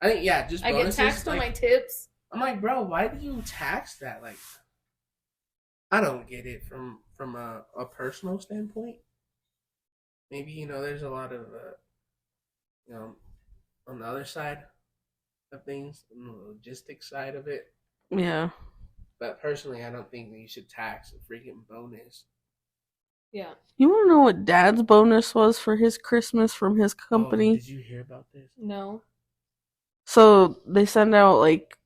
I think just bonuses. I get taxed on my tips. I'm like, bro, why do you tax that? Like, I don't get it from a personal standpoint. Maybe there's a lot of on the other side of things, on the logistics side of it. Yeah. But personally, I don't think that you should tax a freaking bonus. Yeah. You want to know what Dad's bonus was for his Christmas from his company? Oh, did you hear about this? No. So they send out like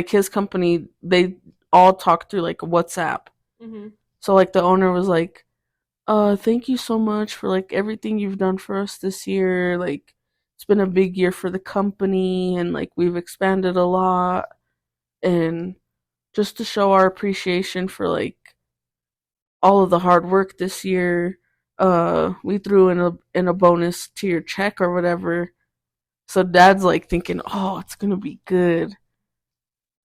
his company. They all talk through like WhatsApp. Mm-hmm. So like the owner was like, thank you so much for like everything you've done for us this year. Like it's been a big year for the company, and like we've expanded a lot, and just to show our appreciation for like all of the hard work this year, we threw in a bonus to your check or whatever. So Dad's like thinking, oh, it's gonna be good.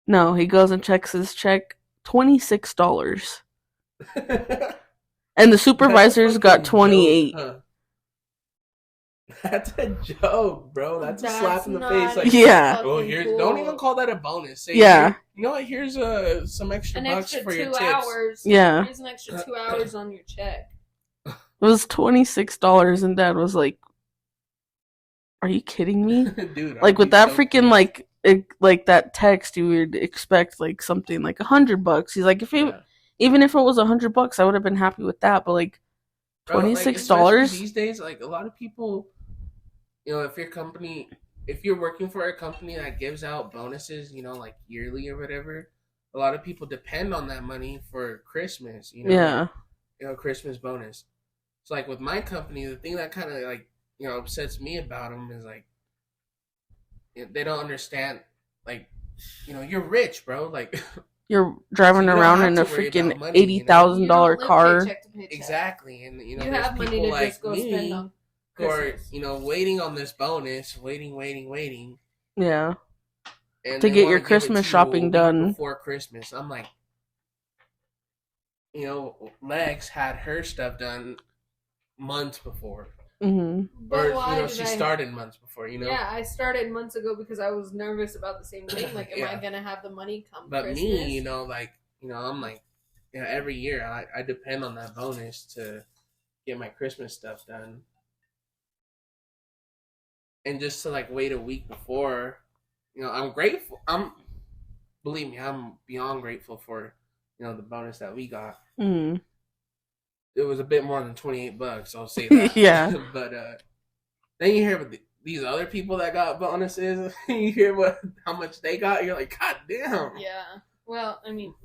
No, he goes and checks his check, $26. And the supervisors got 28. Joke, huh? That's a joke, bro. That's a slap in the face. Like, yeah. Oh, cool. Don't even call that a bonus. Say, yeah. You know what? Here's some extra bucks for your tips. Hours. Yeah. Here's an extra 2 hours on your check. It was $26, and Dad was like, "Are you kidding me, dude?" Like with that freaking like that text, you would expect like something like $100. He's like, even if it was $100, I would have been happy with that. But like $26 these days, like a lot of people, if you're working for a company that gives out bonuses, like yearly or whatever, a lot of people depend on that money for Christmas. Yeah. Christmas bonus. So like with my company, the thing that kind of like upsets me about them is like they don't understand. Like, you're rich, bro. Like you're driving around in a freaking $80,000 car. Paycheck to paycheck. Exactly, and you there's have money people to like just go me spend on who are Christmas. waiting on this bonus, waiting, Yeah. and To they get wanna your give it Christmas to you a shopping week done. before Christmas. I'm like, Lex had her stuff done months before. Mm-hmm. But Or she started months before. Yeah, I started months ago because I was nervous about the same thing. Like, am I gonna have the money come But Christmas? me, I'm like, every year I depend on that bonus to get my Christmas stuff done, and just to like wait a week before, I'm grateful. Believe me, I'm beyond grateful for the bonus that we got. Mm-hmm. It was a bit more than $28. I'll say that. Yeah. But then you hear these other people that got bonuses. You hear how much they got. You're like, God damn. Yeah. Well, I mean,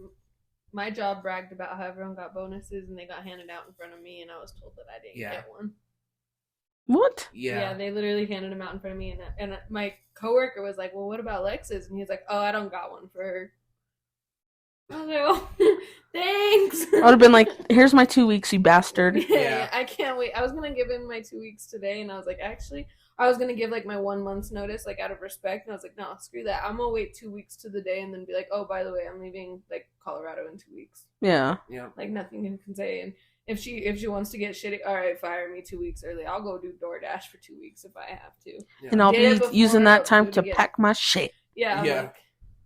my job bragged about how everyone got bonuses and they got handed out in front of me, and I was told that I didn't get one. What? Yeah, they literally handed them out in front of me, and my coworker was like, "Well, what about Lex's?" And he's like, "Oh, I don't got one for her." I was like, "Oh, thanks." I would have been like, "Here's my 2 weeks, you bastard." Yeah, I can't wait. I was gonna give him my 2 weeks today, and I was like, actually, I was gonna give like my 1 month's notice, like out of respect, and I was like, no, screw that. I'm gonna wait 2 weeks to the day, and then be like, oh, by the way, I'm leaving like Colorado in 2 weeks. Yeah. Like nothing you can say. And if she wants to get shitty, all right, fire me 2 weeks early. I'll go do DoorDash for 2 weeks if I have to. Yeah. And I'll be using that time to pack my shit. Yeah. Like,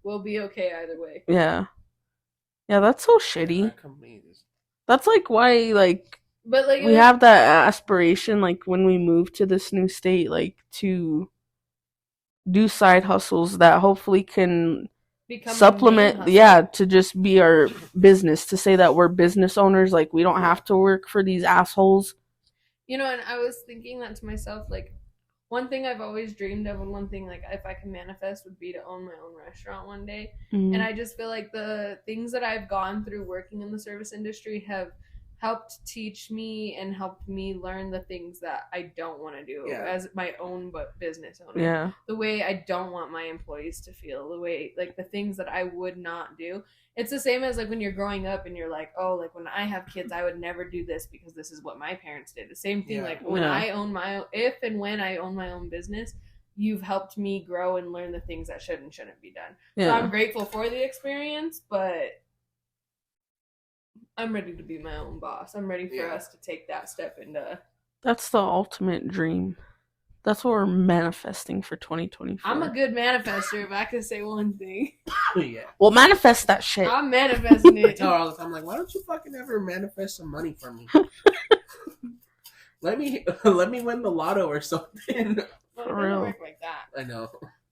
we'll be okay either way. Yeah. Yeah, that's so shitty. That's like why but like we have that aspiration like when we move to this new state like to do side hustles that hopefully can supplement to just be our business, to say that we're business owners, like we don't have to work for these assholes. And I was thinking that to myself, like one thing I've always dreamed of, and one thing like if I can manifest would be to own my own restaurant one day. Mm-hmm. And I just feel like the things that I've gone through working in the service industry have helped teach me and helped me learn the things that I don't want to do as my own business owner. Yeah. The way I don't want my employees to feel, the way like the things that I would not do. It's the same as like when you're growing up and you're like, oh, like when I have kids, I would never do this because this is what my parents did. The same thing, like when I own when I own my own business, you've helped me grow and learn the things that should and shouldn't be done. Yeah. So I'm grateful for the experience, but I'm ready to be my own boss. I'm ready for us to take that step into. That's the ultimate dream. That's what we're manifesting for 2024. I'm a good manifester, if I could say one thing. Yeah. Well, manifest that shit. I'm manifesting it. I tell her all the time, like, why don't you fucking ever manifest some money for me? let me win the lotto or something. Well, it doesn't work like that. I know.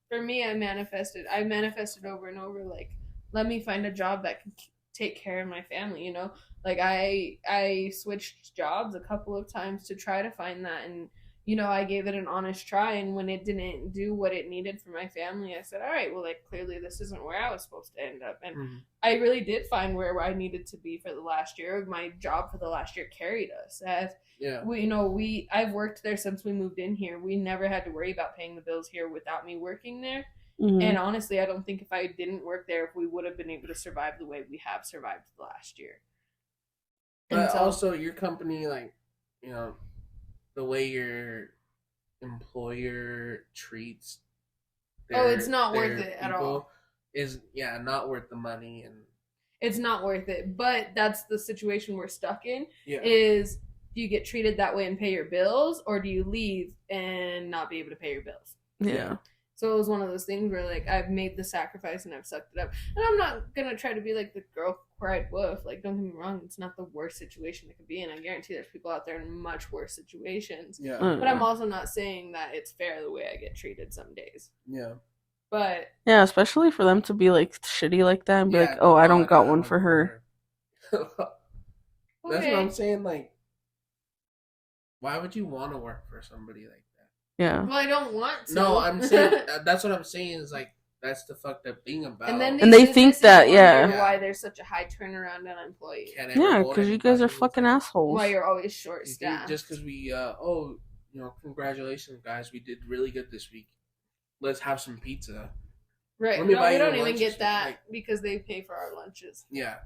For me, I manifested over and over, like, let me find a job that can take care of my family, Like, I switched jobs a couple of times to try to find that, and I gave it an honest try, and when it didn't do what it needed for my family, I said, all right, well, like, clearly this isn't where I was supposed to end up. And I really did find where I needed to be for the last year. My job for the last year carried us. I've worked there since we moved in here. We never had to worry about paying the bills here without me working there. Mm-hmm. And honestly, I don't think if I didn't work there, if we would have been able to survive the way we have survived the last year. But also your company, like, the way your employer treats it's not worth it at all. Is not worth the money, and it's not worth it. But that's the situation we're stuck in. Yeah. Is do you get treated that way and pay your bills, or do you leave and not be able to pay your bills? Yeah. So it was one of those things where, like, I've made the sacrifice and I've sucked it up. And I'm not going to try to be like the girl who cried wolf. Like, don't get me wrong. It's not the worst situation it could be in. I guarantee there's people out there in much worse situations. Yeah. But I'm also not saying that it's fair the way I get treated some days. Yeah. But. Yeah, especially for them to be, like, shitty like that and be like, oh, I don't got one for her. That's what I'm saying. Like, why would you want to work for somebody like that? Yeah. Well, I don't want to. No, I'm saying that's what I'm saying is like That's the fucked up thing about. And then And they think that, yeah, why there's such a high turnaround on employees. Yeah, because you guys are fucking assholes. Why you're always short staffed. Just because we, congratulations, guys, we did really good this week. Let's have some pizza. Right. No, we don't even get that because they pay for our lunches. Yeah.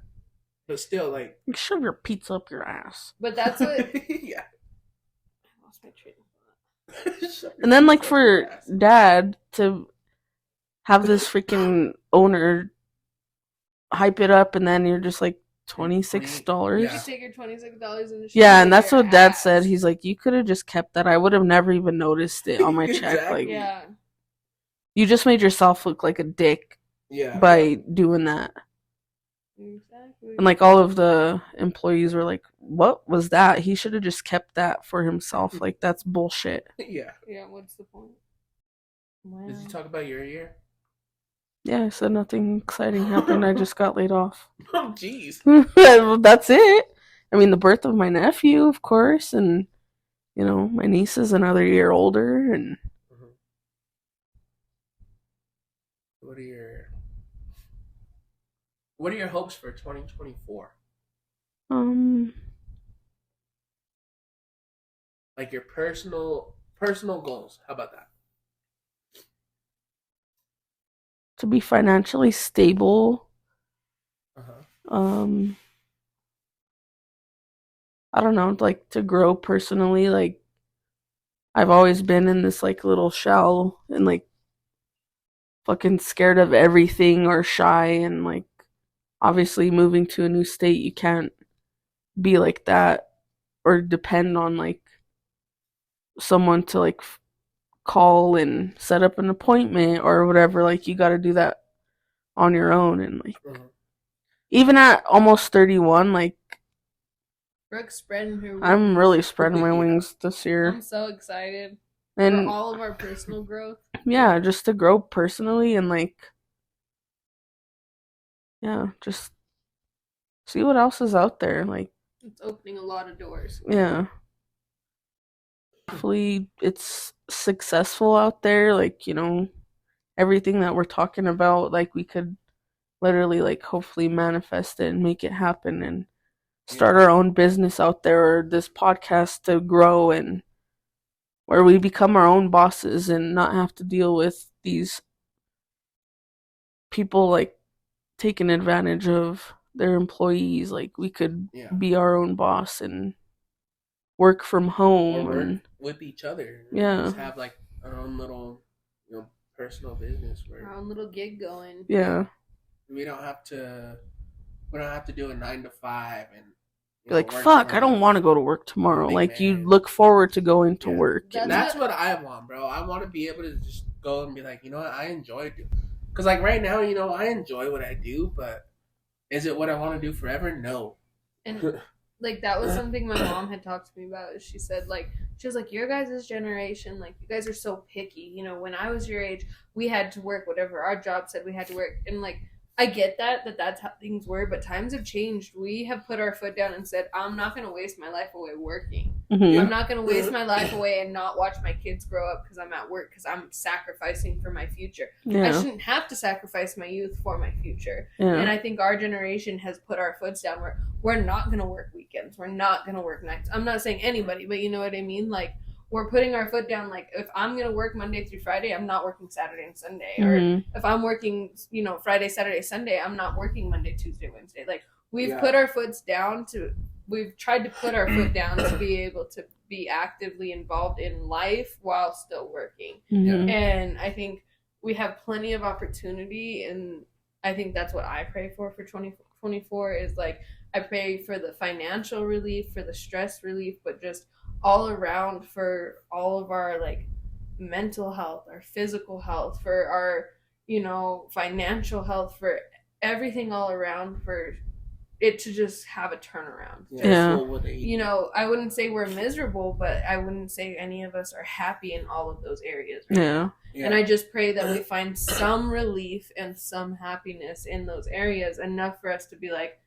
But still, like... You shove your pizza up your ass. But that's what... Yeah. I lost my train of thought. And then, like, for Dad to have this freaking owner hype it up, and then you're just like, $26? You take your $26 and yeah, and that's what Dad said. He's like, you could have just kept that. I would have never even noticed it on my check. Exactly. Like, yeah. You just made yourself look like a dick by doing that. Exactly. And like all of the employees were like, what was that? He should have just kept that for himself. Like, that's bullshit. Yeah. Yeah, what's the point? Wow. Did you talk about your year? Yeah, I said nothing exciting happened. I just got laid off. Oh, jeez. That's it. I mean, the birth of my nephew, of course, and, my niece is another year older, and... What are your hopes for 2024? Like your personal goals. How about that? To be financially stable. I don't know, like to grow personally. Like, I've always been in this like little shell and like fucking scared of everything or shy, and like obviously moving to a new state, you can't be like that or depend on like someone to like call and set up an appointment or whatever. Like, you got to do that on your own. And like even at almost 31, like Brooke's spreading her wings. I'm really spreading my wings this year. I'm so excited and for all of our personal growth. Yeah, just to grow personally and like just see what else is out there. Like, it's opening a lot of doors. Yeah. Hopefully it's successful out there. Like, everything that we're talking about, like we could literally like hopefully manifest it and make it happen and start our own business out there, or this podcast to grow, and where we become our own bosses and not have to deal with these people like taking advantage of their employees. Like, we could be our own boss and work from home or and with each other. Yeah. Just have like our own little, personal business our own little gig going. Yeah. We don't have to do a 9 to 5 and be like, fuck, I don't want to go to work tomorrow. Like, you look forward to going to work. That's what I want, bro. I want to be able to just go and be like, you know what, I enjoy it. Because like right now, I enjoy what I do, but is it what I want to do forever? No. And like, that was something my mom had talked to me about. She said, like, your guys' generation, like, you guys are so picky. When I was your age, we had to work whatever our job said we had to work. And like, I get that's how things were, but times have changed. We have put our foot down and said, I'm not going to waste my life away working. Mm-hmm. I'm not going to waste my life away and not watch my kids grow up because I'm at work, because I'm sacrificing for my future. Yeah. I shouldn't have to sacrifice my youth for my future. Yeah. And I think our generation has put our foots down where we're not going to work weekends. We're not going to work nights. I'm not saying anybody, but you know what I mean? Like, we're putting our foot down. Like, if I'm going to work Monday through Friday, I'm not working Saturday and Sunday. Mm-hmm. Or if I'm working, Friday, Saturday, Sunday, I'm not working Monday, Tuesday, Wednesday. Like, we've put our foots down we've tried to put our foot down to be able to be actively involved in life while still working. Mm-hmm. And I think we have plenty of opportunity. And I think that's what I pray for 2024 is like, I pray for the financial relief, for the stress relief, but just all around for all of our like mental health, our physical health, for our financial health, for everything all around, for it to just have a turnaround. I wouldn't say we're miserable, but I wouldn't say any of us are happy in all of those areas right now. And I just pray that we find some relief and some happiness in those areas, enough for us to be like,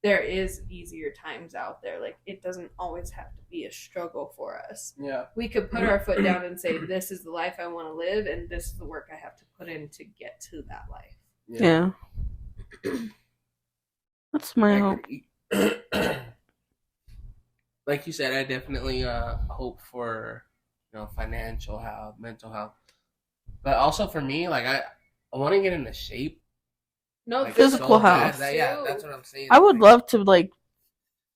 there is easier times out there. Like, it doesn't always have to be a struggle for us. Yeah. We could put our foot down and say, this is the life I want to live, and this is the work I have to put in to get to that life. Yeah. That's my hope. Like you said, I definitely hope for, financial health, mental health, but also for me, like I want to get into shape. No, like, physical health. That's what I'm saying. I would love to like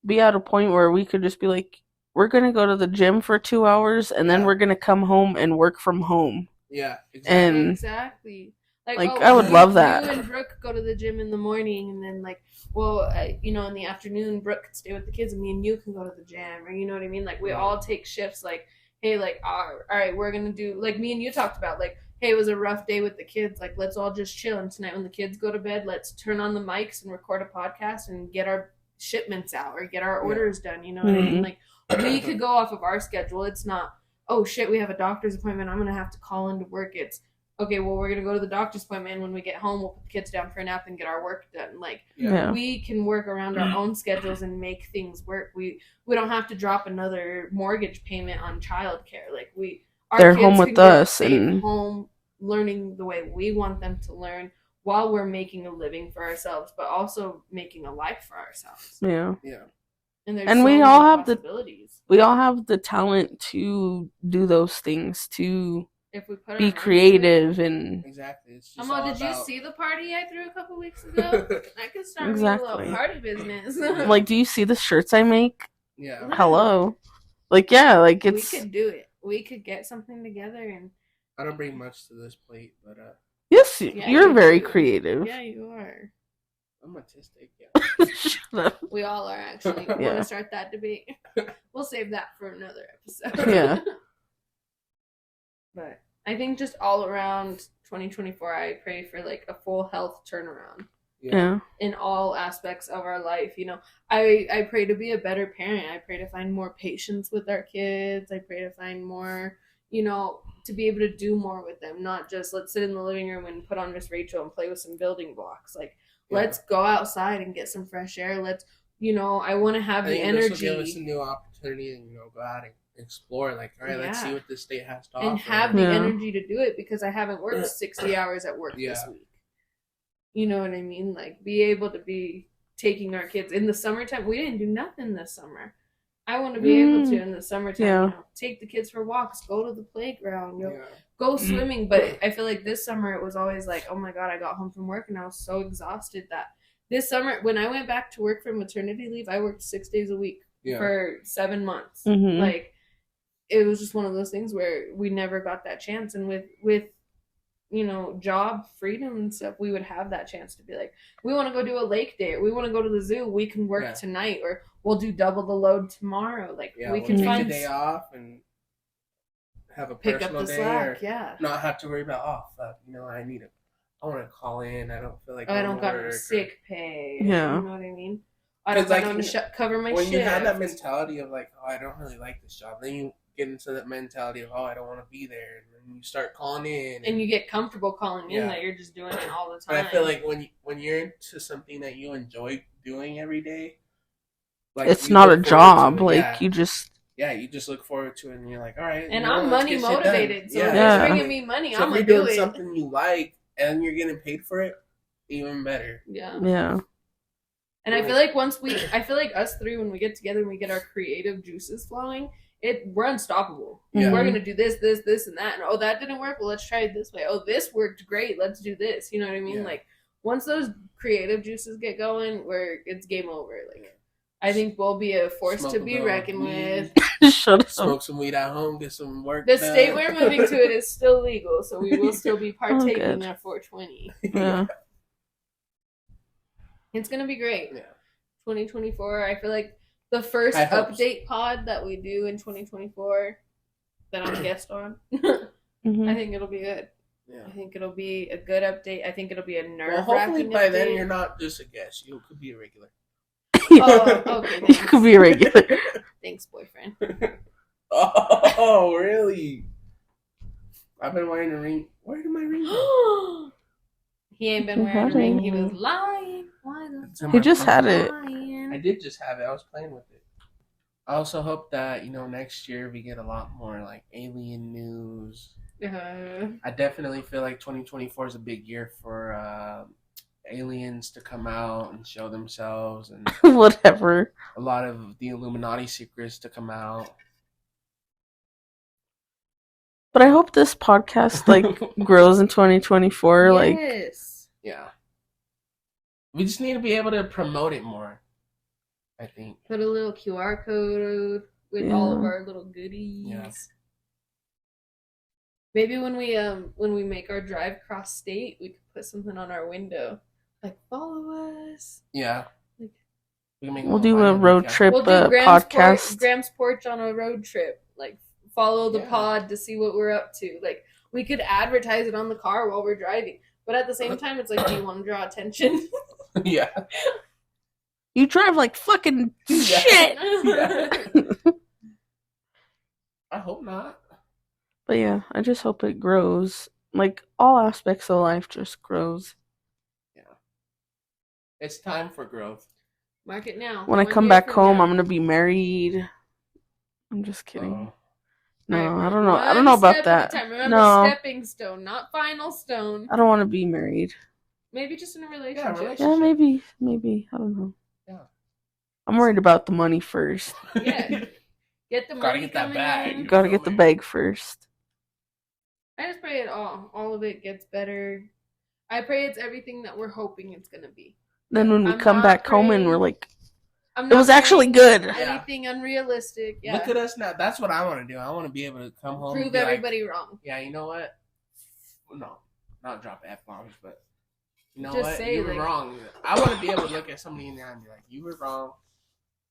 be at a point where we could just be like, we're gonna go to the gym for 2 hours, and then we're gonna come home and work from home. Yeah, exactly. And exactly. Like I would love that. You and Brooke go to the gym in the morning, and then in the afternoon, Brooke could stay with the kids, and me and you can go to the gym, or you know what I mean? Like we all take shifts. Like, hey, like all right, we're gonna do like me and you talked about. Like, hey, it was a rough day with the kids. Like, let's all just chill, and tonight when the kids go to bed, let's turn on the mics and record a podcast and get our shipments out or get our orders done. You know what I mean? Like, we could go off of our schedule. It's not, oh shit, we have a doctor's appointment, I'm gonna have to call into work. It's okay, well, we're going to go to the doctor's appointment, and when we get home, we'll put the kids down for a nap and get our work done. Like, we can work around our own schedules and make things work. We don't have to drop another mortgage payment on childcare. Like, they're home with us and home learning the way we want them to learn while we're making a living for ourselves, but also making a life for ourselves. Yeah. And we all have the talent to do those things, to if we put be creative and exactly. It's just did you see the party I threw a couple weeks ago? I could start me a little party business. Like, do you see the shirts I make? Yeah. Hello. Like, yeah, like it's. We could do it. We could get something together, and I don't bring much to this plate, but yes, you're very creative. Yeah, you are. I'm autistic. Yeah. Shut up. We all are actually. Want to start that debate? We'll save that for another episode. Yeah. But I think just all around 2024, I pray for like a full health turnaround. Yeah. In all aspects of our life. I pray to be a better parent. I pray to find more patience with our kids. I pray to find more, to be able to do more with them. Not just let's sit in the living room and put on Miss Rachel and play with some building blocks. Like, let's go outside and get some fresh air. Let's, I want to have the energy. This will give us a new opportunity and, go out and explore. Like, all right, let's see what this state has to offer. And have the energy to do it, because I haven't worked 60 hours at work this week. You know what I mean? Like, be able to be taking our kids in the summertime. We didn't do nothing this summer. I want to be able to in the summertime. Take the kids for walks, go to the playground, go swimming. But I feel like this summer it was always like, oh my God, I got home from work and I was so exhausted that this summer when I went back to work for maternity leave, I worked 6 days a week for 7 months. Like, it was just one of those things where we never got that chance. And with job freedom and stuff, we would have that chance to be like, we want to go do a lake day, or we want to go to the zoo, we can work tonight, or we'll do double the load tomorrow. Like, we can take find a day off and have a pick up the day, slack, not have to worry about, I want to call in, I don't feel like I don't got sick pay. You know what I mean? I don't want to cover my when shift. You have that mentality of like, oh, I don't really like this job, then you get into that mentality of, oh, I don't want to be there, and then you start calling in, and you get comfortable calling in that you're just doing it all the time. But I feel like when you're into something that you enjoy doing every day, like, it's not a job. Like, you just look forward to it, and you're like, all right. And I'm money motivated, so if it's bringing me money, I'm gonna do it. If you're doing something you like and you're getting paid for it, even better. Yeah. And I feel like us three, when we get together and we get our creative juices flowing, we're unstoppable. We're gonna do this, and that, and oh, that didn't work. Well, let's try it this way. Oh, this worked great. Let's do this. You know what I mean? Like, once those creative juices get going, it's game over. Like, I think we'll be a force to be reckoned with. Shut up. Smoke some weed at home, get some work. The state we're moving to, it is still legal, so we will still be partaking at 420. Yeah. It's gonna be great. 2024. I feel like the first update pod that we do in 2024 that I'm a guest on, I think it'll be good. I think it'll be a good update. I think it'll be a nerve-wracking hopefully by update. then you're not just a guest. You could be a regular. Oh, okay. Thanks. You could be a regular. Thanks, boyfriend. Oh, really? I've been wearing a ring. Where did my ring go? He ain't been wearing a ring. He was lying. He just had it. I did just have it. I was playing with it. I also hope that next year we get a lot more like alien news. I definitely feel like 2024 is a big year for aliens to come out and show themselves, and Whatever. a lot of the Illuminati secrets to come out. But I hope this podcast grows in 2024. Yes. Yeah. We just need to be able to promote it more, I think. Put a little QR code with all of our little goodies. Yeah. Maybe when we make our drive cross state, we could put something on our window, like follow us. Yeah. We'll do a road trip podcast. Graham's Porch on a road trip. Like follow the pod to see what we're up to. Like we could advertise it on the car while we're driving, but at the same time, it's like, do you want to draw attention? Yeah. You drive like fucking shit. Yeah. I hope not. But yeah, I just hope it grows. Like all aspects of life just grows. Yeah. It's time for growth. Mark it now. When I come back home, I'm gonna be married. I'm just kidding. No, I don't know. I don't know about that. Remember, stepping stone, not final stone. I don't want to be married. Maybe just in a relationship. Yeah, maybe. I don't know. Yeah. I'm worried about the money first. Yeah. Get the money. Gotta get that bag. Gotta get the bag first. I just pray all of it gets better. I pray it's everything that we're hoping it's gonna be. Then when we come back home and we're like, it was actually good. Anything unrealistic. Yeah. Look at us now. That's what I want to do. I want to be able to come home prove and be everybody wrong. Yeah, you know what? No, not drop F-bombs, but you know just what? Say, you were wrong. I want to be able to look at somebody in the eye and be like, you were wrong.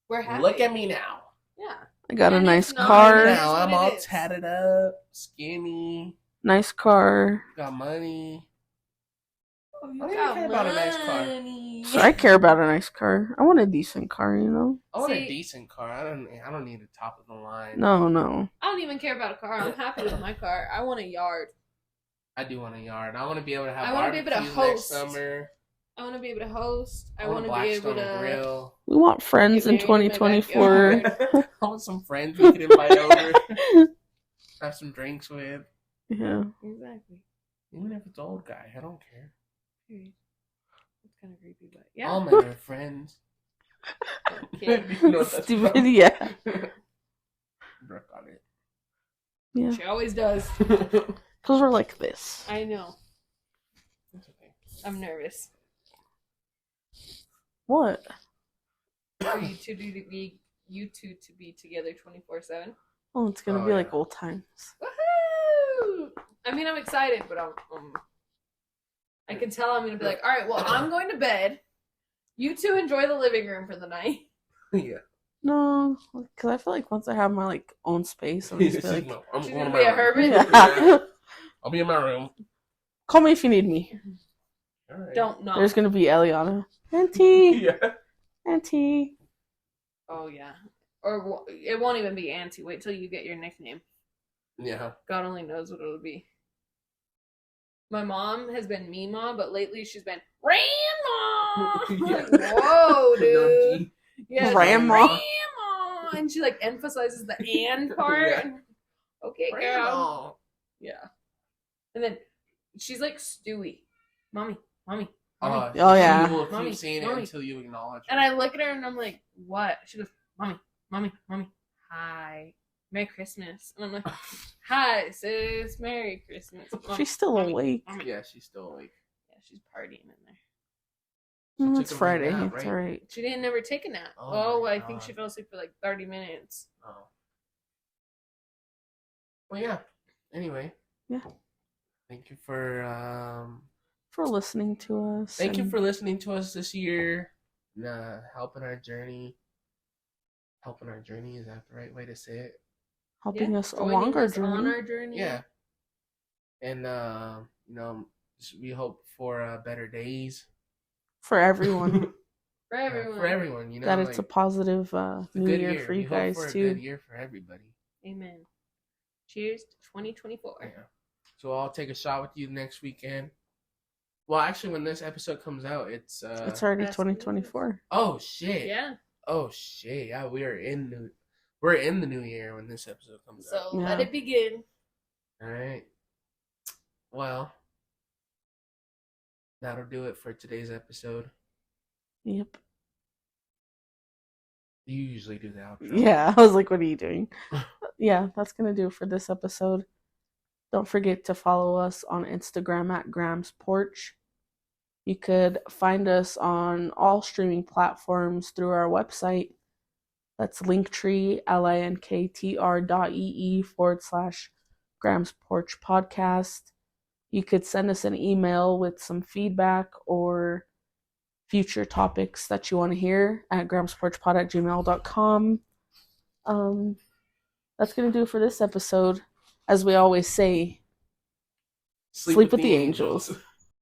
We're happy. Look at me now. Yeah. I got a nice car. Now I'm all tatted up, skinny. Nice car. Got money. Oh, I don't care about a nice car. So I care about a nice car. I want a decent car, you know. I want a decent car. I don't need a top of the line. No. I don't even care about a car. I'm happy with my car. I want a yard. I do want a yard. I want to be able to have. I want to be able to host. Next summer. I want to be able to host. I want to be able to grill. We want friends in 2024. I want some friends we can invite over. Have some drinks with. Yeah. Exactly. Even if it's old guy, I don't care. It's kind of creepy, but yeah. All men are friends. Stupid, yeah. Brooke on it. Yeah. She always does. Because we're like this. I know. It's okay. I'm nervous. What? For you two to be together 24/7. Oh, it's gonna be like old times. Woohoo! I mean, I'm excited, but I can tell I'm gonna be like, all right, well, I'm going to bed. You two enjoy the living room for the night. Yeah. No, because I feel like once I have my own space, I'm just like, I'm she's going gonna be a hermit. Yeah. I'll be in my room. Call me if you need me. All right. Don't knock. There's gonna be Eliana. Auntie. Yeah. Auntie. Oh yeah. Or it won't even be Auntie. Wait till you get your nickname. Yeah. God only knows what it'll be. My mom has been Mima, but lately she's been Grandma. Yeah. Whoa, dude. Yeah, Grandma. Grandma. And she emphasizes the and part. Yeah. Okay, Grandma. girl. Yeah. And then she's like Stewie. Mommy. Oh yeah. You will keep Mommy, saying mommy. it until you acknowledge it. And I look at her and I'm like, what? She goes, Mommy. Hi. Merry Christmas. And I'm like, hi, sis. Merry Christmas. She's still awake. Mommy. Yeah, she's still awake. Yeah, she's partying in there. Well, She it's took a Friday. nap, It's right? alright. She didn't never take a nap. Oh, I my think God. she fell asleep for 30 minutes. Oh. Well, yeah. Anyway. Yeah. Thank you for listening to us. Thank you for listening to us this year. Helping our journey. Helping our journey, is that the right way to say it? helping us Joining along our us journey. on our journey. Yeah. And we hope for better days For everyone. For everyone. For everyone, that it's a positive new good year for you we guys hope for too. a good year for everybody. Amen. Cheers to 2024. Yeah. So I'll take a shot with you next weekend. Well, actually, when this episode comes out, it's It's already That's 2024. oh shit. Yeah. Oh shit! Yeah, we're in the new year when this episode comes out. So let it begin. All right. Well, that'll do it for today's episode. Yep. You usually do the outro. Yeah, I was like, what are you doing? Yeah, that's going to do it for this episode. Don't forget to follow us on Instagram at Graham's Porch. You could find us on all streaming platforms through our website. That's linktree, linktr.ee/Graham's Porch Podcast. You could send us an email with some feedback or future topics that you want to hear at grahamsporchpod@gmail.com. That's going to do it for this episode. As we always say, sleep with the angels.